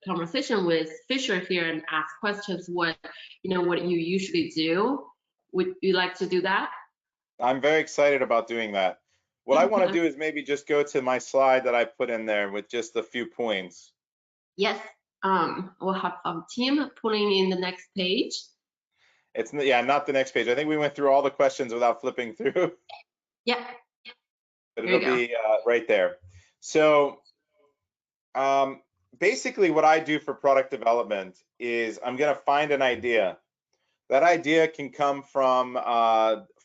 conversation with Fisher here and ask questions. What you usually do. Would you like to do that? I'm very excited about doing that. What I want to do is maybe just go to my slide that I put in there with just a few points. Yes. We'll have our team pulling in the next page. It's not the next page. I think we went through all the questions without flipping through. Yeah. But it'll be right there. So basically what I do for product development is I'm going to find an idea. That idea can come from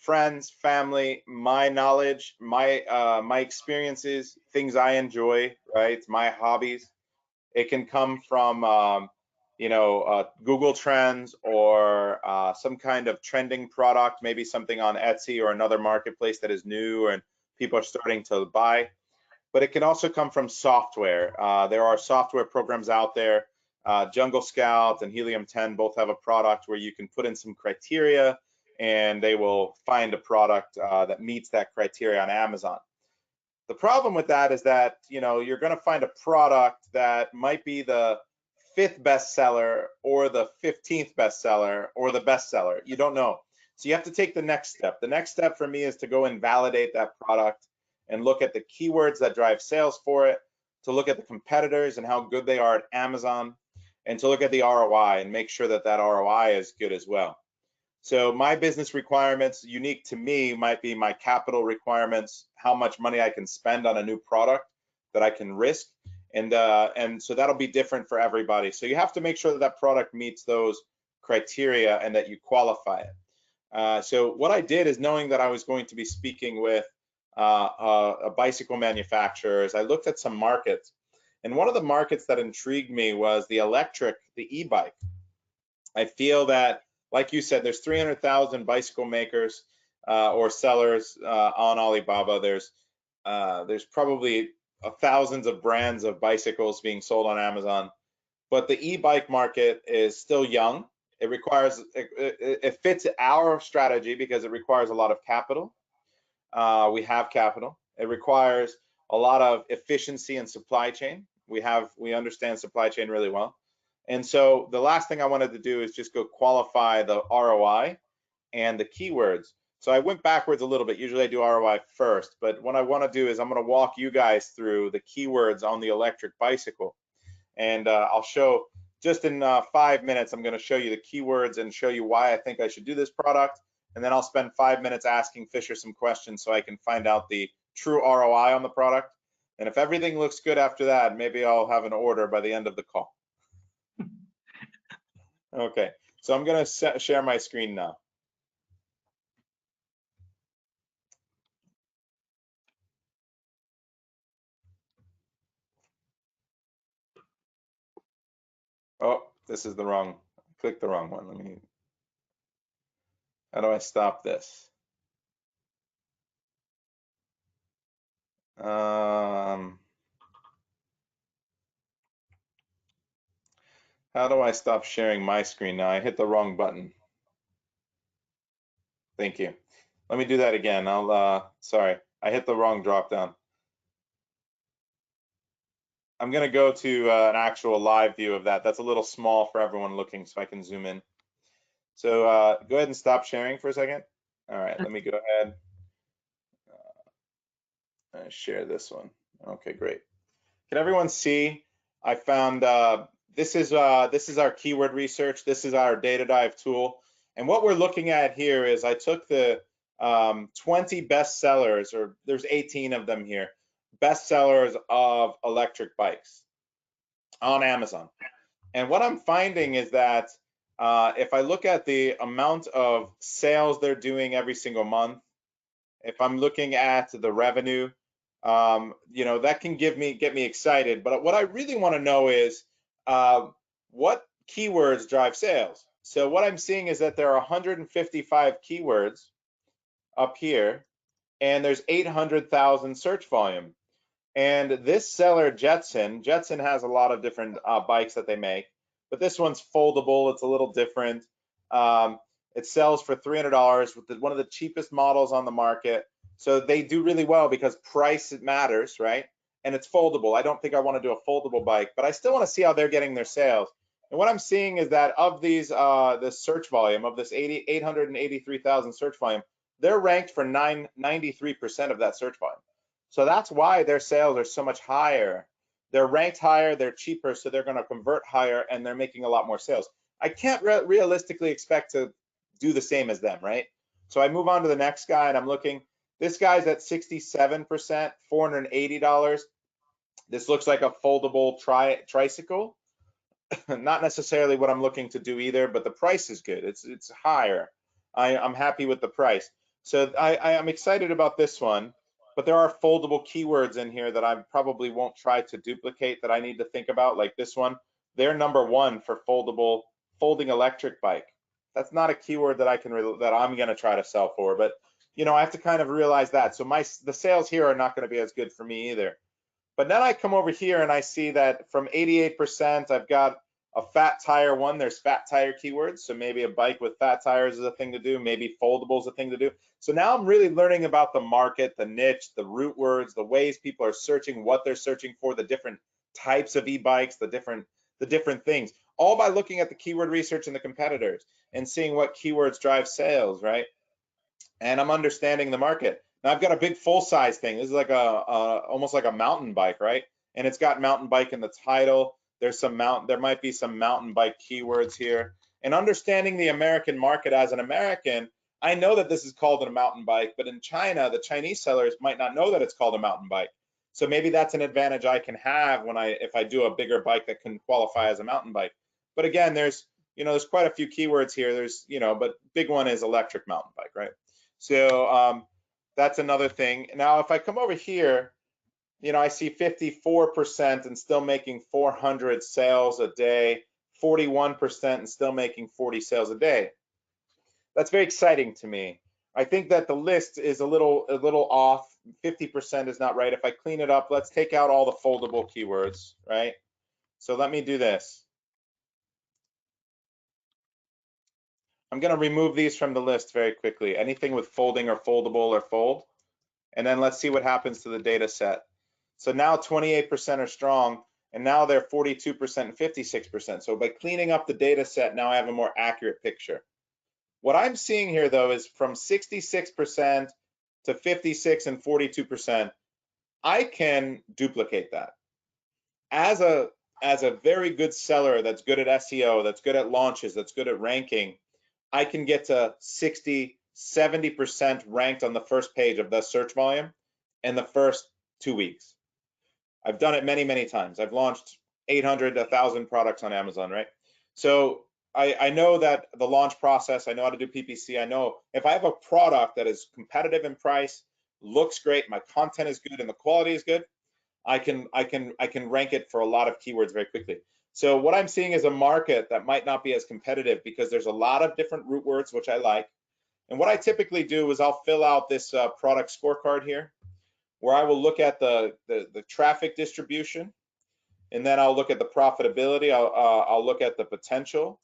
friends, family, my knowledge, my experiences, things I enjoy, right? My hobbies. It can come from Google Trends or some kind of trending product, maybe something on Etsy or another marketplace that is new and people are starting to buy. But it can also come from software. There are software programs out there Jungle Scout and Helium 10 both have a product where you can put in some criteria and they will find a product that meets that criteria on Amazon. The problem with that is that, you know, you're going to find a product that might be the 5th bestseller or the 15th bestseller or the bestseller. You don't know. So you have to take the next step. The next step for me is to go and validate that product and look at the keywords that drive sales for it, to look at the competitors and how good they are at Amazon, and to look at the ROI and make sure that that ROI is good as well. So my business requirements, unique to me, might be my capital requirements, how much money I can spend on a new product that I can risk, and so that'll be different for everybody. So you have to make sure that that product meets those criteria and that you qualify it. So what I did is, knowing that I was going to be speaking with a bicycle manufacturer, is I looked at some markets, and one of the markets that intrigued me was the electric, the e-bike. I feel that, like you said, there's 300,000 bicycle makers or sellers on Alibaba. There's probably thousands of brands of bicycles being sold on Amazon, but the e-bike market is still young. It requires, it fits our strategy because it requires a lot of capital. We have capital. It requires a lot of efficiency in supply chain. We understand supply chain really well. And so the last thing I wanted to do is just go qualify the ROI and the keywords. So I went backwards a little bit. Usually I do ROI first, but what I want to do is I'm going to walk you guys through the keywords on the electric bicycle. And I'll show, just in 5 minutes, I'm going to show you the keywords and show you why I think I should do this product. And then I'll spend 5 minutes asking Fisher some questions so I can find out the true ROI on the product. And if everything looks good after that, maybe I'll have an order by the end of the call. Okay, so I'm going to share my screen now. Oh, this is the wrong, click the wrong one. How do I stop this? How do I stop sharing my screen now? I hit the wrong button. Thank you. Let me do that again. Sorry, I hit the wrong drop down. I'm gonna go to an actual live view of that. That's a little small for everyone looking, so I can zoom in. So go ahead and stop sharing for a second. All right, let me go ahead. Share this one. Okay, great. Can everyone see? I found this is our keyword research. This is our data dive tool. And what we're looking at here is, I took the 20 best sellers, or there's 18 of them here, best sellers of electric bikes on Amazon. And what I'm finding is that if I look at the amount of sales they're doing every single month, if I'm looking at the revenue, you know, that can get me excited. But what I really want to know is what keywords drive sales. So what I'm seeing is that there are 155 keywords up here, and there's 800,000 search volume. And this seller, Jetson has a lot of different bikes that they make, but this one's foldable. It's a little different. It sells for $300 with one of the cheapest models on the market. So they do really well because price, it matters, right? And it's foldable. I don't think I want to do a foldable bike, but I still want to see how they're getting their sales. And what I'm seeing is that of these, this search volume, of this 883,000 search volume, they're ranked for 93% of that search volume. So that's why their sales are so much higher. They're ranked higher, they're cheaper, so they're going to convert higher, and they're making a lot more sales. I can't realistically expect to do the same as them, right? So I move on to the next guy, and I'm looking. This guy's at 67%, $480. This looks like a foldable tricycle. Not necessarily what I'm looking to do either, but the price is good. It's higher. I'm happy with the price. So I'm excited about this one, but there are foldable keywords in here that I probably won't try to duplicate, that I need to think about, like this one. They're #1 for folding electric bike. That's not a keyword that I'm going to try to sell for, but you know, I have to kind of realize that. So the sales here are not going to be as good for me either. But then I come over here and I see that from 88%, I've got A fat tire one, there's fat tire keywords. So maybe a bike with fat tires is a thing to do. Maybe foldable is a thing to do. So now I'm really learning about the market, the niche, the root words, the ways people are searching, what they're searching for, the different types of e-bikes, the different things, all by looking at the keyword research and the competitors and seeing what keywords drive sales, right? And I'm understanding the market. Now I've got a big full size thing. This is like almost like a mountain bike, right? And it's got mountain bike in the title. There might be some mountain bike keywords here. And understanding the American market as an American, I know that this is called a mountain bike, but in China, the Chinese sellers might not know that it's called a mountain bike. So maybe that's an advantage I can have if I do a bigger bike that can qualify as a mountain bike. But again, there's quite a few keywords here. But big one is electric mountain bike, right? So that's another thing. Now, if I come over here, I see 54% and still making 400 sales a day, 41% and still making 40 sales a day. That's very exciting to me. I think that the list is a little off. 50% is not right. If I clean it up, let's take out all the foldable keywords, right? So let me do this. I'm going to remove these from the list very quickly. Anything with folding or foldable or fold. And then let's see what happens to the data set. So now 28% are strong, and now they're 42% and 56%. So by cleaning up the data set, now I have a more accurate picture. What I'm seeing here, though, is from 66% to 56 and 42%, I can duplicate that. As a very good seller that's good at SEO, that's good at launches, that's good at ranking, I can get to 60, 70% ranked on the first page of the search volume in the first 2 weeks. I've done it many, many times. I've launched 800, 1,000 products on Amazon, right? So I know that the launch process, I know how to do PPC. I know if I have a product that is competitive in price, looks great, my content is good, and the quality is good, I can rank it for a lot of keywords very quickly. So what I'm seeing is a market that might not be as competitive because there's a lot of different root words, which I like. And what I typically do is I'll fill out this product scorecard here, where I will look at the traffic distribution, and then I'll look at the profitability. I'll look at the potential,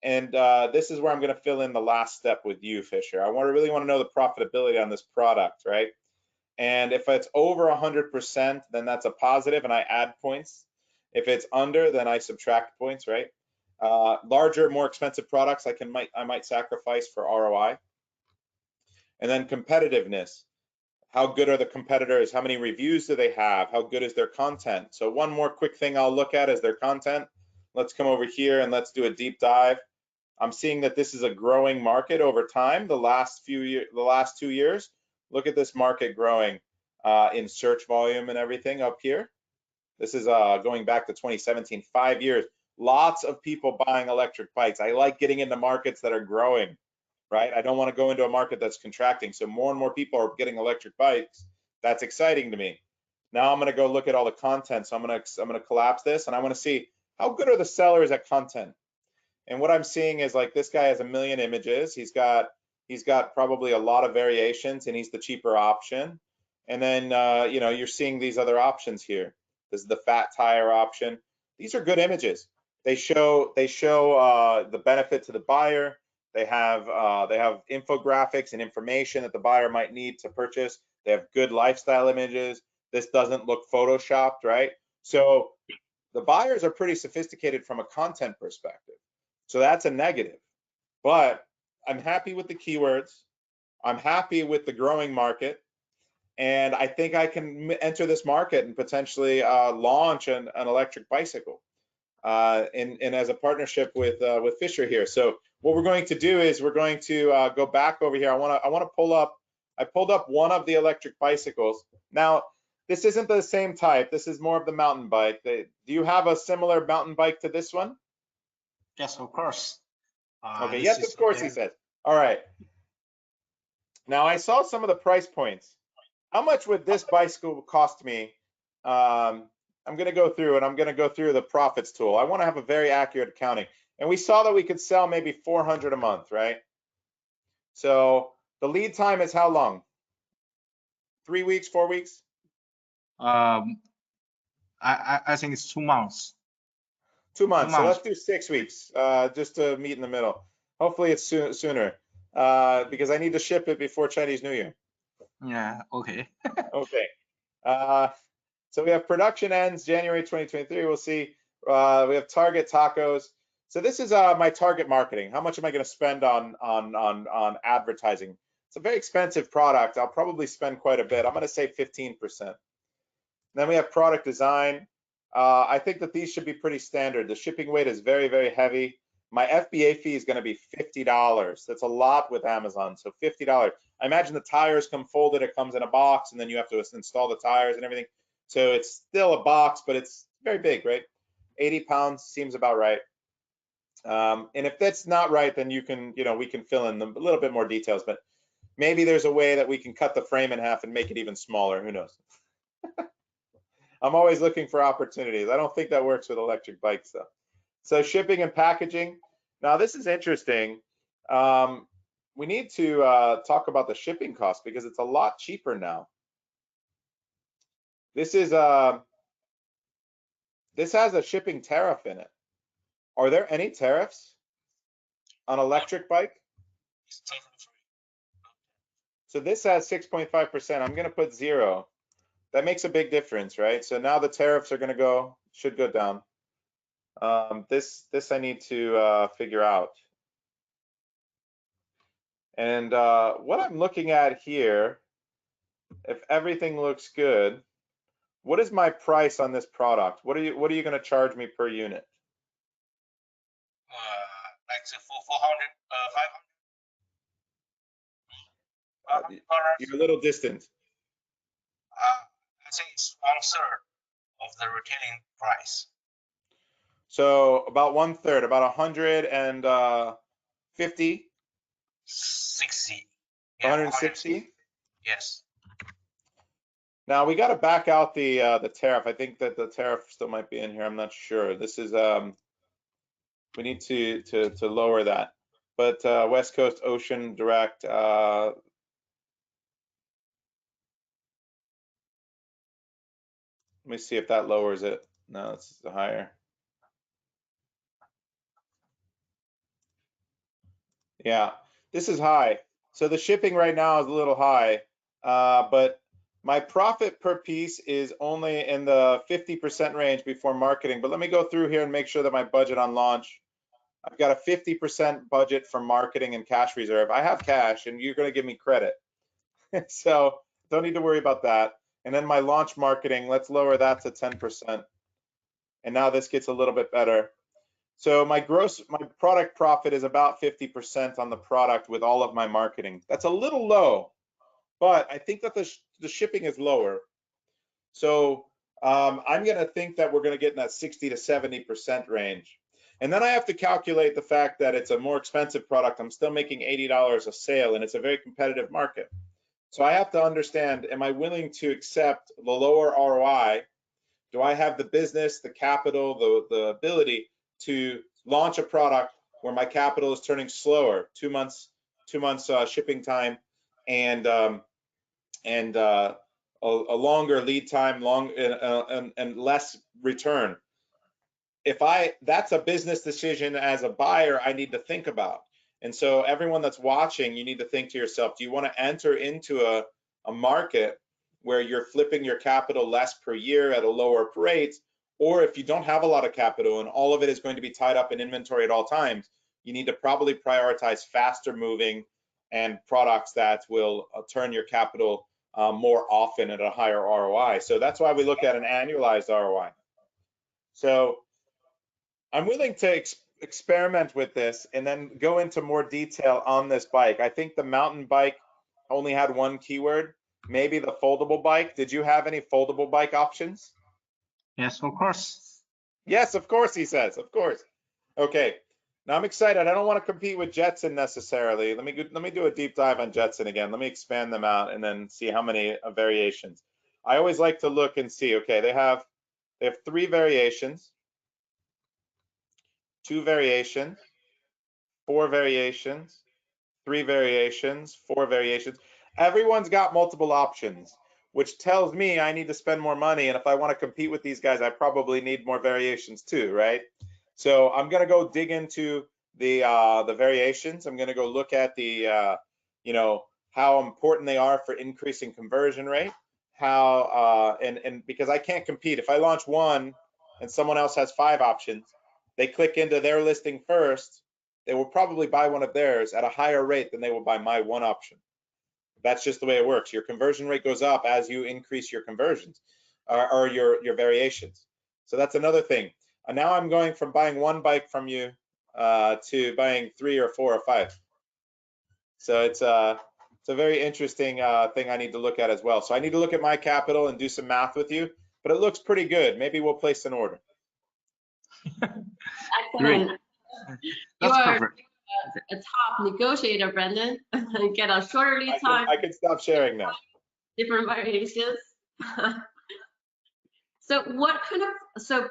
and this is where I'm going to fill in the last step with you, Fisher. I really want to know the profitability on this product, right? And if it's over 100%, then that's a positive, and I add points. If it's under, then I subtract points, right? Larger, more expensive products, I might sacrifice for ROI. And then competitiveness. How good are the competitors? How many reviews do they have? How good is their content? So one more quick thing I'll look at is their content. Let's come over here and let's do a deep dive. I'm seeing that this is a growing market over time. The last 2 years, look at this market growing in search volume and everything up here. This is going back to 2017, 5 years. Lots of people buying electric bikes. I like getting into markets that are growing, right? I don't want to go into a market that's contracting. So more and more people are getting electric bikes. That's exciting to me. Now I'm going to go look at all the content. So I'm going to collapse this, and I want to see how good are the sellers at content. And what I'm seeing is like this guy has 1 million images. He's got probably a lot of variations, and he's the cheaper option. And then you're seeing these other options here. This is the fat tire option. These are good images. They show the benefit to the buyer. They have infographics and information that the buyer might need to purchase. They have good lifestyle images. This doesn't look photoshopped, right? So the buyers are pretty sophisticated from a content perspective. So that's a negative. But I'm happy with the keywords. I'm happy with the growing market. And I think I can enter this market and potentially launch an electric bicycle and as a partnership with Fisher here. So what we're going to do is we're going to go back over here. I want to pull up. I pulled up one of the electric bicycles. Now, this isn't the same type. This is more of the mountain bike. Do you have a similar mountain bike to this one? Yes, of course. Okay, yes, of course, he said. All right. Now, I saw some of the price points. How much would this bicycle cost me? I'm going to go through, and I'm going to go through the profits tool. I want to have a very accurate accounting. And we saw that we could sell maybe 400 a month, right? So the lead time is how long? 3 weeks, 4 weeks? I think it's 2 months. 2 months. So months. let's do 6 weeks, just to meet in the middle. Hopefully it's sooner, because I need to ship it before Chinese New Year. Yeah, okay. Okay. So we have production ends January 2023. We'll see. We have Target tacos. So this is my target marketing. How much am I going to spend on advertising? It's a very expensive product. I'll probably spend quite a bit. I'm going to say 15%. Then we have product design. I think that these should be pretty standard. The shipping weight is very, very heavy. My FBA fee is going to be $50. That's a lot with Amazon. So $50. I imagine the tires come folded. It comes in a box, and then you have to install the tires and everything. So it's still a box, but it's very big, right? 80 pounds seems about right. And if that's not right, then you can, we can fill in a little bit more details, but maybe there's a way that we can cut the frame in half and make it even smaller. Who knows? I'm always looking for opportunities. I don't think that works with electric bikes though. So shipping and packaging. Now this is interesting. We need to talk about the shipping cost because it's a lot cheaper now. This has a shipping tariff in it. Are there any tariffs on electric bike? It's totally free. So this has 6.5%. I'm going to put 0. That makes a big difference, right? So now the tariffs are going to should go down. This I need to figure out. And what I'm looking at here, if everything looks good, what is my price on this product? What are you going to charge me per unit? Like for 400, 500. You're a little distant. I think it's 1/3 of the retailing price. So about 1/3, about 150. 60. Yeah, 160. Yes. Now we got to back out the tariff. I think that the tariff still might be in here. I'm not sure. This is we need to lower that. But West Coast Ocean Direct. Let me see if that lowers it. No, it's higher. Yeah, this is high. So the shipping right now is a little high, but my profit per piece is only in the 50% range before marketing. But let me go through here and make sure that my budget on launch, I've got a 50% budget for marketing and cash reserve. I have cash and you're going to give me credit. So don't need to worry about that. And then my launch marketing, let's lower that to 10%. And now this gets a little bit better. So my product profit is about 50% on the product with all of my marketing. That's a little low, but I think that the shipping is lower. So I'm going to think that we're going to get in that 60 to 70% range. And then I have to calculate the fact that it's a more expensive product. I'm still making $80 a sale, and it's a very competitive market. So I have to understand, am I willing to accept the lower ROI? Do I have the business, the capital, the ability to launch a product where my capital is turning slower, 2 months shipping time, and a longer lead time, and less return? That's a business decision as a buyer I need to think about. And so everyone that's watching, you need to think to yourself, do you want to enter into a market where you're flipping your capital less per year at a lower rate? Or if you don't have a lot of capital and all of it is going to be tied up in inventory at all times, you need to probably prioritize faster moving and products that will turn your capital more often at a higher ROI. So that's why we look at an annualized ROI. So I'm willing to experiment with this and then go into more detail on this bike. I think the mountain bike only had one keyword, maybe the foldable bike. Did you have any foldable bike options? Yes, of course. Yes, of course, he says, of course. Okay, now I'm excited. I don't want to compete with Jetson necessarily. Let me do a deep dive on Jetson again. Let me expand them out and then see how many variations. I always like to look and see, okay, they have 3 variations. 2 variations, 4 variations, 3 variations, 4 variations. Everyone's got multiple options, which tells me I need to spend more money. And if I want to compete with these guys, I probably need more variations too, right? So I'm going to go dig into the variations. I'm going to go look at the you know, how important they are for increasing conversion rate. How and because I can't compete if I launch one and someone else has 5 options, they click into their listing first, they will probably buy one of theirs at a higher rate than they will buy my one option. That's just the way it works. Your conversion rate goes up as you increase your conversions or your variations. So that's another thing. And now I'm going from buying one bike from you to buying 3 or 4 or 5. So it's a very interesting thing I need to look at as well. So I need to look at my capital and do some math with you, but it looks pretty good. Maybe we'll place an order. Excellent. You That's are perfect. a top negotiator, Brendan. Get a shorter lead time. I can stop sharing now. Different variations. So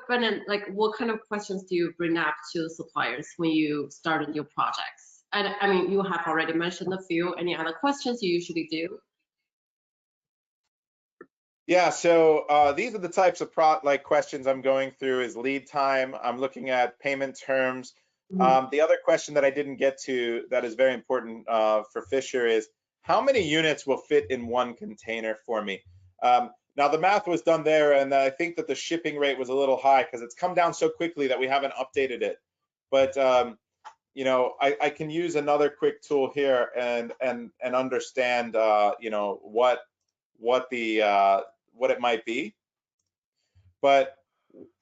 Brendan, like what kind of questions do you bring up to suppliers when you start new projects? And I mean, you have already mentioned a few. Any other questions you usually do? Yeah, so these are the types of questions I'm going through is lead time. I'm looking at payment terms. The other question that I didn't get to that is very important for Fisher is how many units will fit in one container for me? Now the math was done there, and I think that the shipping rate was a little high because it's come down so quickly that we haven't updated it. But you know, I can use another quick tool here and understand you know what it might be. But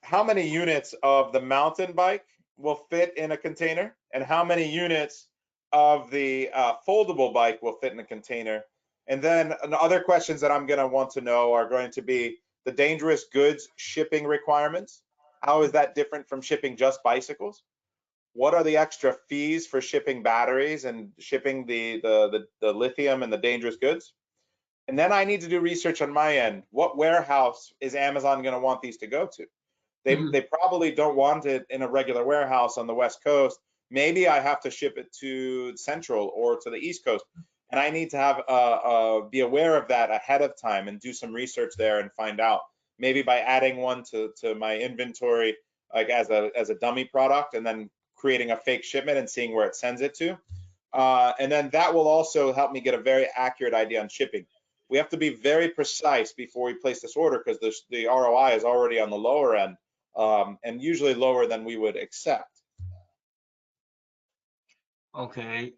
how many units of the mountain bike will fit in a container, and how many units of the foldable bike will fit in a container? And then other questions that I'm going to want to know are going to be the dangerous goods shipping requirements. How is that different from shipping just bicycles? What are the extra fees for shipping batteries and shipping the lithium and the dangerous goods? And then I need to do research on my end. What warehouse is Amazon going to want these to go to? They probably don't want it in a regular warehouse on the West Coast. Maybe I have to ship it to Central or to the East Coast. And I need to have be aware of that ahead of time and do some research there and find out. Maybe by adding one to my inventory, like as a dummy product, and then creating a fake shipment and seeing where it sends it to. And then that will also help me get a very accurate idea on shipping. We have to be very precise before we place this order because the ROI is already on the lower end and usually lower than we would accept. Okay.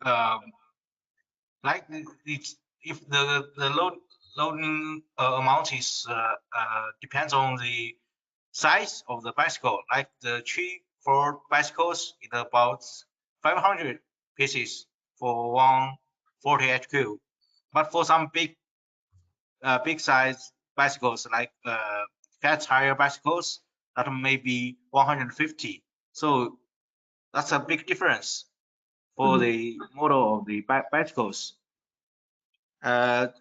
Like if the loading amount is depends on the size of the bicycle. Like the 3-4 bicycles, it's about 500 pieces for one 40 HQ. But for some big size bicycles like fat tire bicycles, that may be 150. So that's a big difference for the model of the bicycles. For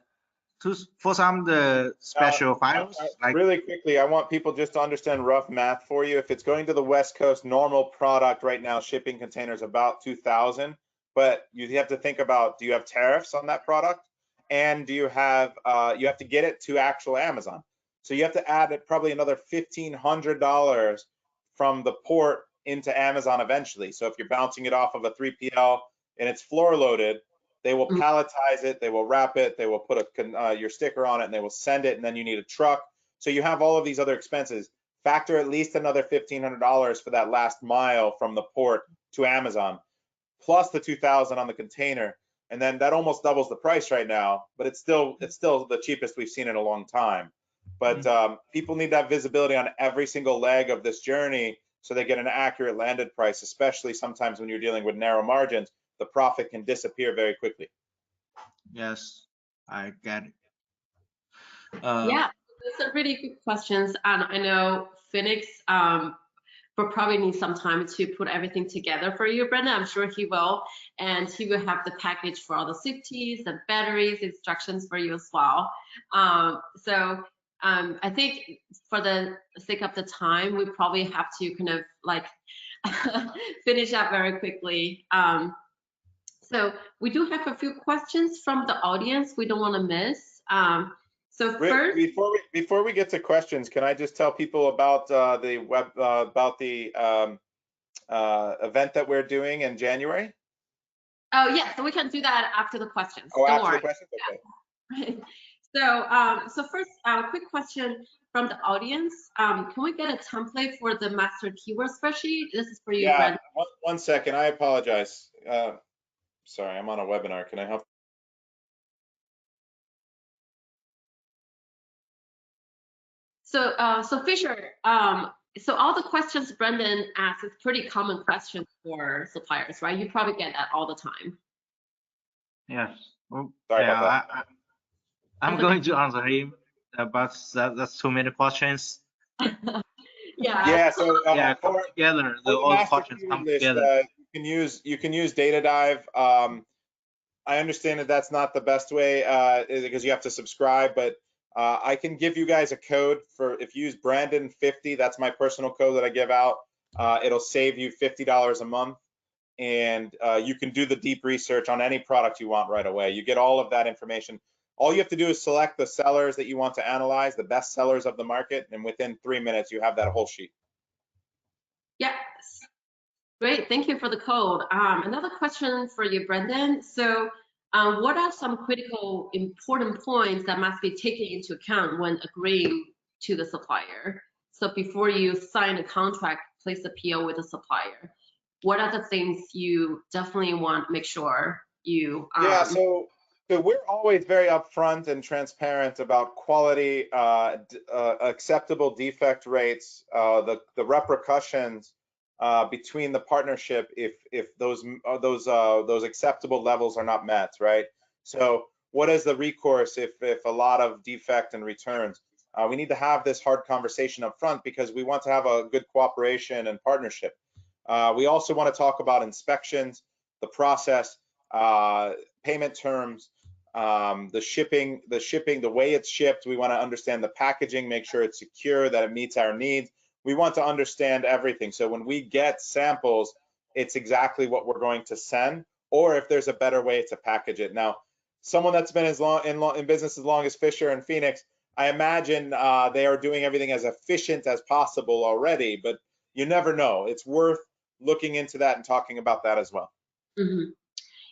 some the special files, like really quickly, I want people just to understand rough math for you. If it's going to the West Coast, normal product right now, shipping containers about 2,000. But you have to think about, do you have tariffs on that product? And do you have to get it to actual Amazon? So you have to add probably another $1,500 from the port into Amazon eventually. So if you're bouncing it off of a 3PL and it's floor loaded, they will palletize it, they will wrap it, they will put your sticker on it, and they will send it, and then you need a truck. So you have all of these other expenses. Factor at least another $1,500 for that last mile from the port to Amazon, plus the 2,000 on the container. And then that almost doubles the price right now, but it's still the cheapest we've seen in a long time. But people need to have visibility on every single leg of this journey so they get an accurate landed price, especially sometimes when you're dealing with narrow margins. The profit can disappear very quickly. Yes, I get it. Yeah, those are really good questions. And I know Phoenix will probably need some time to put everything together for you, Brenda. I'm sure he will. And he will have the package for all the safeties and batteries, instructions for you as well. I think for the sake of the time, we probably have to kind of like finish up very quickly. So we do have a few questions from the audience we don't want to miss. So first, before we get to questions, can I just tell people about the web event that we're doing in January? Oh, yeah, so we can do that after the questions. Oh, Don't after worry. the questions? Okay. So first, quick question from the audience. Can we get a template for the master keyword spreadsheet? This is for you, Yeah, Brent. one second. I apologize. Sorry, I'm on a webinar. Can I help? So Fisher, so all the questions Brendan asked is pretty common questions for suppliers, right? You probably get that all the time. Yes. Well, Sorry yeah, about that. I'm going to answer him, but that's too many questions. Yeah. Yeah, so Yeah, come for together. the All the master questions keyword come list, together. you can use Data Dive. I understand that that's not the best way because you have to subscribe, but I can give you guys a code for if you use Brandon50. That's my personal code that I give out. It'll save you $50 a month, and you can do the deep research on any product you want right away. You get all of that information. All you have to do is select the sellers that you want to analyze, the best sellers of the market, and within 3 minutes you have that whole sheet. Yes. Great, thank you for the code. Another question for you, Brendan. So what are some critical important points that must be taken into account when agreeing to the supplier? So before you sign a contract, place a PO with the supplier, what are the things you definitely want to make sure you Yeah, so we're always very upfront and transparent about quality, acceptable defect rates, the repercussions between the partnership if those acceptable levels are not met, right? So what is the recourse if a lot of defect and returns? We need to have this hard conversation up front because we want to have a good cooperation and partnership. We also want to talk about inspections, the process, payment terms, the shipping, the way it's shipped. We want to understand the packaging, make sure it's secure, that it meets our needs. We want to understand everything. So when we get samples, it's exactly what we're going to send, or if there's a better way to package it. Now, someone that's been in business as long as Fisher and Phoenix, I imagine they are doing everything as efficient as possible already, but you never know. It's worth looking into that and talking about that as well. Mm-hmm.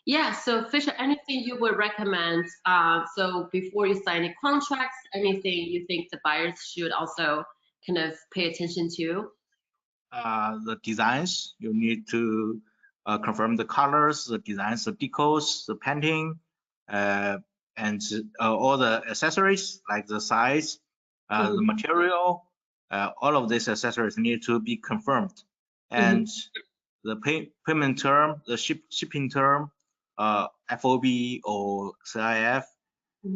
Yeah, so Fisher, anything you would recommend? So before you sign any contracts, anything you think the buyers should also kind of pay attention to? The designs, you need to confirm the colors, the designs, the decals, the painting, and all the accessories like the size, the material, all of these accessories need to be confirmed. And the payment term, the shipping term, FOB or CIF,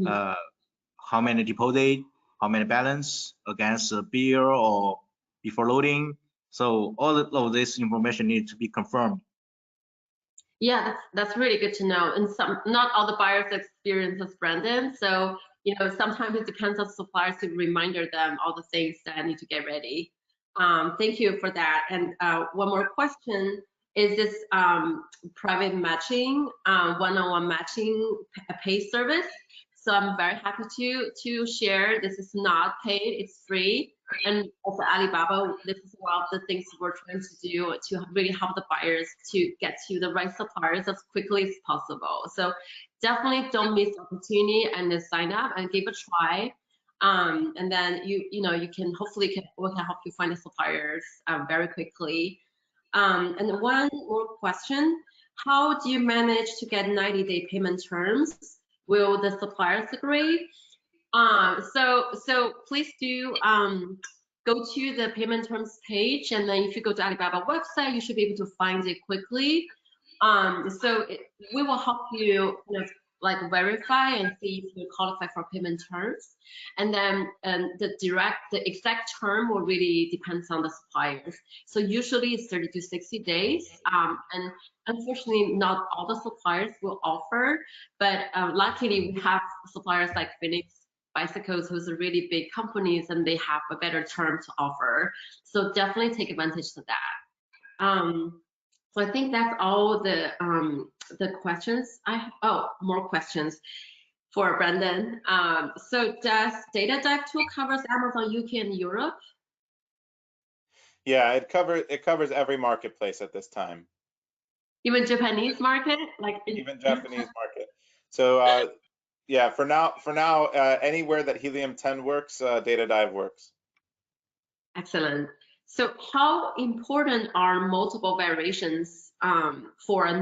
how many deposit, how many balance against the bill or before loading. So all of this information needs to be confirmed. Yeah, that's really good to know. And not all the buyers experience as Brandon. So, sometimes it depends on suppliers to reminder them all the things that need to get ready. Thank you for that. And one more question is this private matching, one-on-one matching pay service. So I'm very happy to share. This is not paid, it's free. And also Alibaba, this is one of the things we're trying to do to really help the buyers to get to the right suppliers as quickly as possible. So definitely don't miss the opportunity and then sign up and give a try. And then you can hopefully we can help you find the suppliers very quickly. And one more question: how do you manage to get 90-day payment terms? Will the suppliers agree? So please do go to the payment terms page, and then if you go to Alibaba website, you should be able to find it quickly. We will help you like verify and see if you qualify for payment terms, and then the exact term will really depends on the suppliers. So usually it's 30 to 60 days, and unfortunately not all the suppliers will offer, but luckily we have suppliers like Phoenix Bicycles, who's a really big companies, and they have a better term to offer. So definitely take advantage of that. So I think that's all the questions I have. Oh, more questions for Brendan. So does Data Dive tool covers Amazon UK and Europe? Yeah, it covers every marketplace at this time, Even Japanese market, like even Japanese market. So yeah, for now, anywhere that Helium-10 works, Data Dive works. Excellent. So how important are multiple variations for a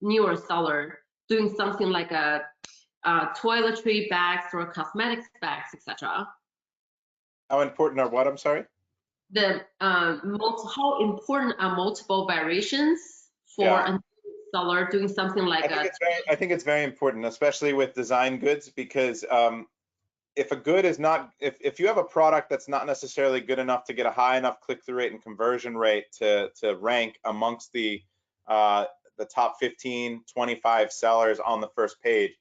newer seller doing something like a toiletry bags or cosmetics bags, etc.? How important are what? I'm sorry. How important are multiple variations for Yeah. a seller doing something like I think it's very important, especially with design goods, because if a good is not, if you have a product that's not necessarily good enough to get a high enough click-through rate and conversion rate to rank amongst the top 15, 25 sellers on the first page,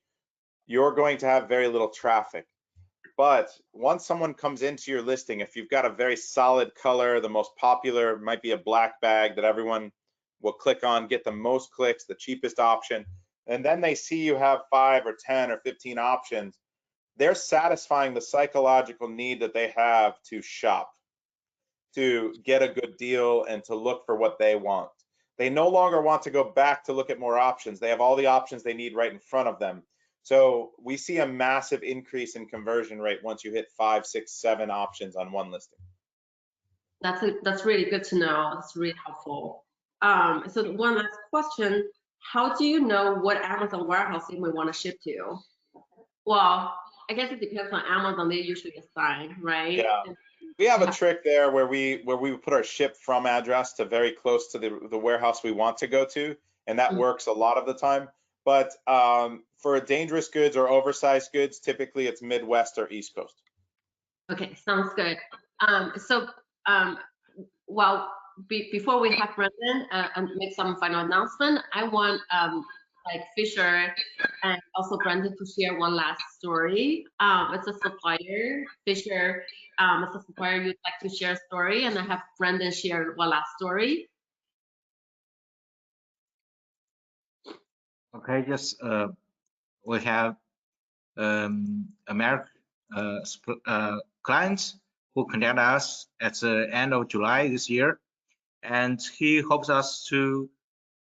you're going to have very little traffic. But once someone comes into your listing, if you've got a very solid color, the most popular might be a black bag that everyone will click on, get the most clicks, the cheapest option, and then they see you have 5 or 10 or 15 options, they're satisfying the psychological need that they have to shop, to get a good deal and to look for what they want. They no longer want to go back to look at more options. They have all the options they need right in front of them. So we see a massive increase in conversion rate once you hit 5, 6, 7 options on one listing. That's really good to know. That's really helpful. So one last question: how do you know what Amazon warehouse you may want to ship to? Well, I guess it depends on Amazon. They usually assign, right? Yeah. We have a trick there where we put our ship from address to very close to the warehouse we want to go to, and that works a lot of the time. But for dangerous goods or oversized goods, typically it's Midwest or East Coast. Okay, sounds good. Well, before we have Brendan and make some final announcement, I want like Fisher and also Brendan to share one last story. It's a supplier. Fisher, as a supplier, you'd like to share a story, and I have Brendan share one last story. Okay, just we have American clients who contact us at the end of July this year, and he hopes us to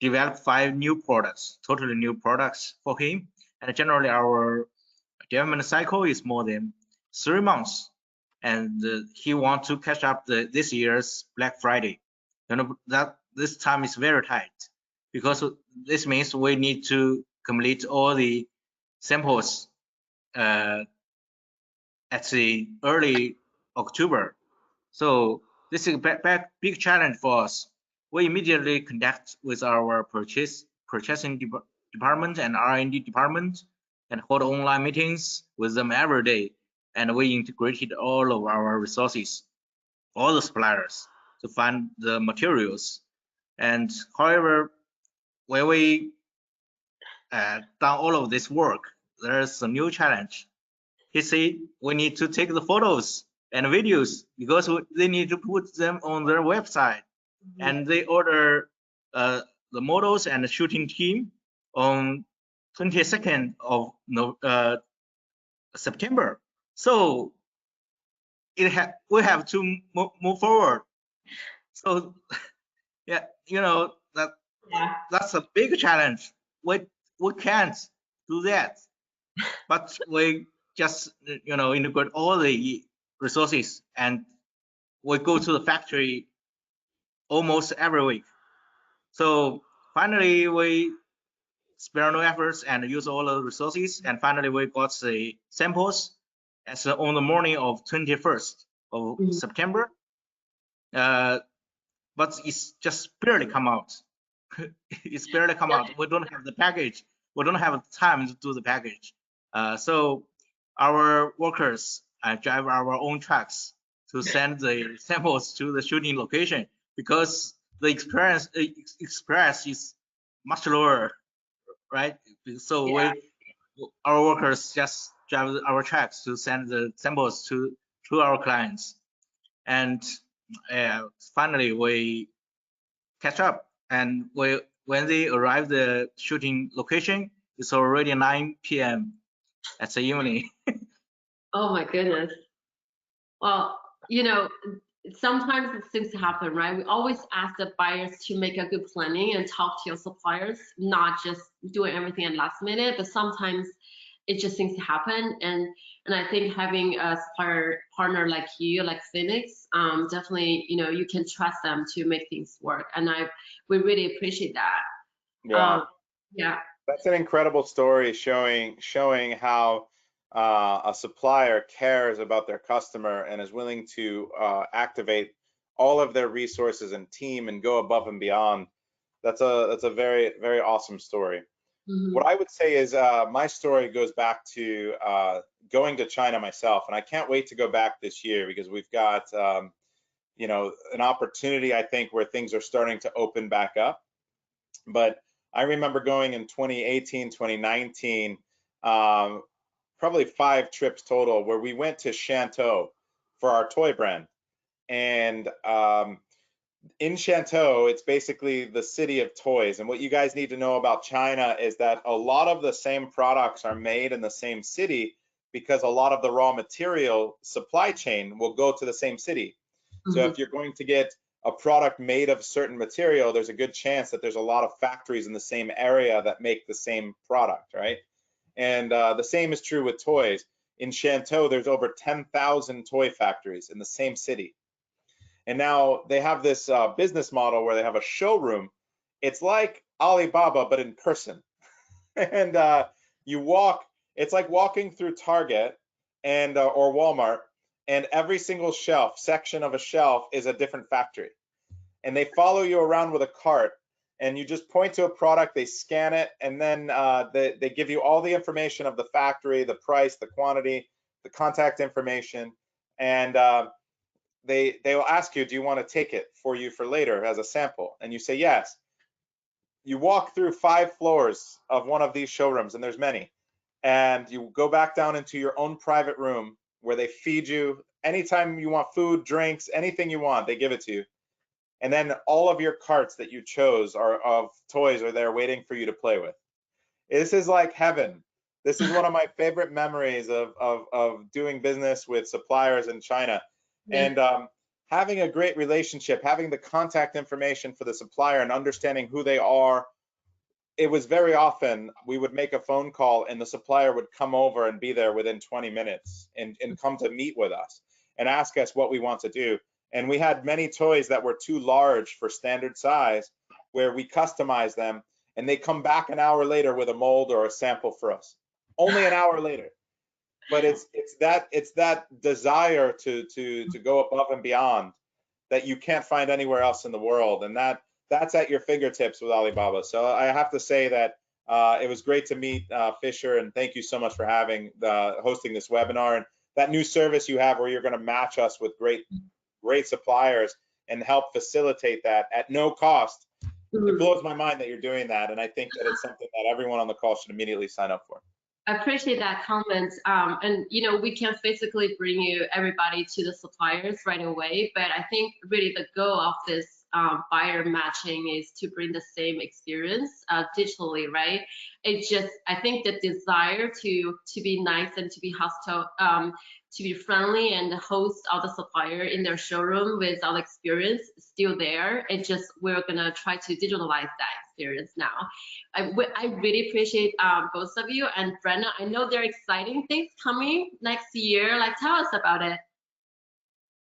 develop 5 new products, totally new products for him. And generally, our development cycle is more than 3 months, and he wants to catch up this year's Black Friday. You know that this time is very tight because this means we need to complete all the samples at the early October. So this is a big challenge for us. We immediately contact with our purchasing department and R&D department and hold online meetings with them every day. And we integrated all of our resources, all the suppliers, to find the materials. And however, when we done all of this work, there's a new challenge. He said we need to take the photos and videos because they need to put them on their website. And they order the models and the shooting team on 22nd of September. So we have to move forward. So yeah, you know that's a big challenge. We can't do that, but we just integrate all the resources and we go to the factory almost every week. So finally we spare no efforts and use all the resources, and finally we got the samples as on the morning of 21st of September. But it's just barely come out. It's barely come out. We don't have the package. We don't have time to do the package. So our workers drive our own trucks to send the samples to the shooting location because the express is much lower, right? So our workers just drive our trucks to send the samples to our clients, and finally we catch up. And when they arrive the shooting location, it's already 9 p.m. at the evening. Oh my goodness. Well, sometimes things happen, right? We always ask the buyers to make a good planning and talk to your suppliers, not just doing everything at last minute, but sometimes it just seems to happen. And I think having a supplier partner like you, like Phoenix, definitely, you can trust them to make things work. And we really appreciate that. Yeah. Yeah. That's an incredible story showing how a supplier cares about their customer and is willing to activate all of their resources and team and go above and beyond. That's a very, very awesome story. Mm-hmm. What I would say is my story goes back to going to China myself, and I can't wait to go back this year because we've got an opportunity, I think, where things are starting to open back up. But I remember going in 2018, 2019, probably 5 trips total, where we went to Shantou for our toy brand. And in Shantou, it's basically the city of toys. And what you guys need to know about China is that a lot of the same products are made in the same city because a lot of the raw material supply chain will go to the same city. Mm-hmm. So if you're going to get a product made of certain material, there's a good chance that there's a lot of factories in the same area that make the same product, right? And the same is true with toys. In Shantou, there's over 10,000 toy factories in the same city. And now they have this business model where they have a showroom. It's like Alibaba, but in person. And it's like walking through Target and or Walmart, and every single section of a shelf is a different factory. And they follow you around with a cart, and you just point to a product, they scan it, and then they give you all the information of the factory, the price, the quantity, the contact information, and they will ask you, do you want to take it for you for later as a sample? And you say yes. You walk through 5 floors of one of these showrooms, and there's many, and you go back down into your own private room where they feed you anytime you want food, drinks, anything you want, they give it to you. And then all of your carts that you chose of toys are there waiting for you to play with. This is like heaven. This is one of my favorite memories of doing business with suppliers in China. And having a great relationship, having the contact information for the supplier and understanding who they are. It was very often we would make a phone call and the supplier would come over and be there within 20 minutes and come to meet with us and ask us what we want to do. And we had many toys that were too large for standard size where we customized them, and they come back an hour later with a mold or a sample for us. Only an hour later. But it's that desire to go above and beyond that you can't find anywhere else in the world, and that's at your fingertips with Alibaba. So I have to say that it was great to meet Fisher, and thank you so much for hosting this webinar, and that new service you have where you're going to match us with great suppliers and help facilitate that at no cost. It blows my mind that you're doing that, and I think that it's something that everyone on the call should immediately sign up for. I appreciate that comment. And we can physically bring everybody to the suppliers right away, but I think really the goal of this buyer matching is to bring the same experience digitally, right? I think the desire to be nice and to be hostile, to be friendly and host all the supplier in their showroom with all the experience is still there. We're gonna try to digitalize that experience now. I really appreciate both of you, and Brenna, I know there are exciting things coming next year. Like, tell us about it.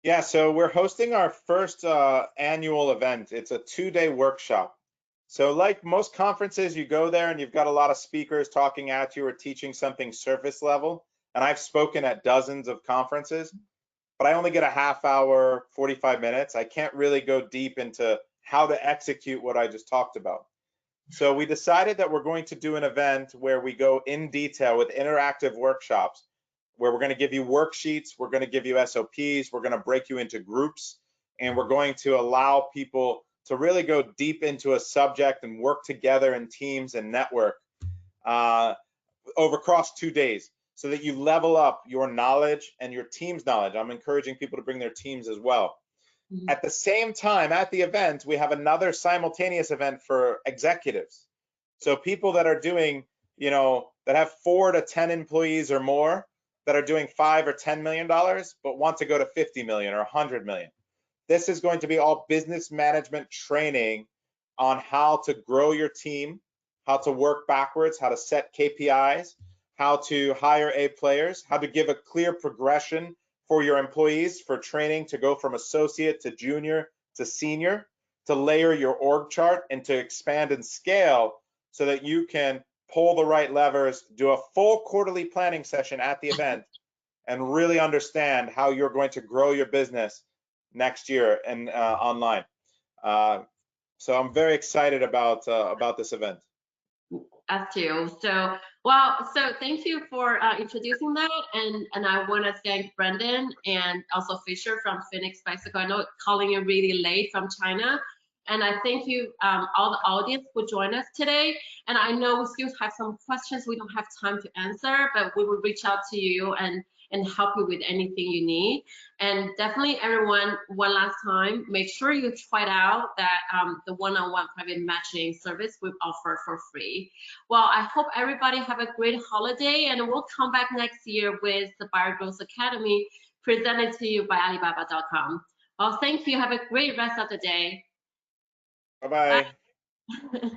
Yeah, so we're hosting our first annual event. It's a 2-day workshop. So like most conferences, you go there and you've got a lot of speakers talking at you or teaching something surface level. And I've spoken at dozens of conferences, but I only get a half hour, 45 minutes. I can't really go deep into how to execute what I just talked about. So we decided that we're going to do an event where we go in detail with interactive workshops, where we're going to give you worksheets, we're going to give you SOPs, we're going to break you into groups, and we're going to allow people to really go deep into a subject and work together in teams and network across 2 days so that you level up your knowledge and your team's knowledge. I'm encouraging people to bring their teams as well. Mm-hmm. At the same time, at the event, we have another simultaneous event for executives. So people that are doing, that have 4 to 10 employees or more, that are doing $5 or $10 million, but want to go to 50 million or 100 million. This is going to be all business management training on how to grow your team, how to work backwards, how to set KPIs, how to hire A players, how to give a clear progression for your employees for training to go from associate to junior to senior, to layer your org chart and to expand and scale so that you can pull the right levers, do a full quarterly planning session at the event, and really understand how you're going to grow your business next year and online. So I'm very excited about this event. Us too. So, well, so thank you for introducing that, and I want to thank Brendan and also Fisher from Phoenix Bicycle. I know calling you really late from China, and I thank you all the audience who joined us today. And I know we still have some questions we don't have time to answer, but we will reach out to you and help you with anything you need. And definitely everyone, one last time, make sure you try it out that the one-on-one private matching service we offer for free. Well, I hope everybody have a great holiday, and we'll come back next year with the Buyer Growth Academy presented to you by Alibaba.com. Well, thank you. Have a great rest of the day. Bye-bye. Bye.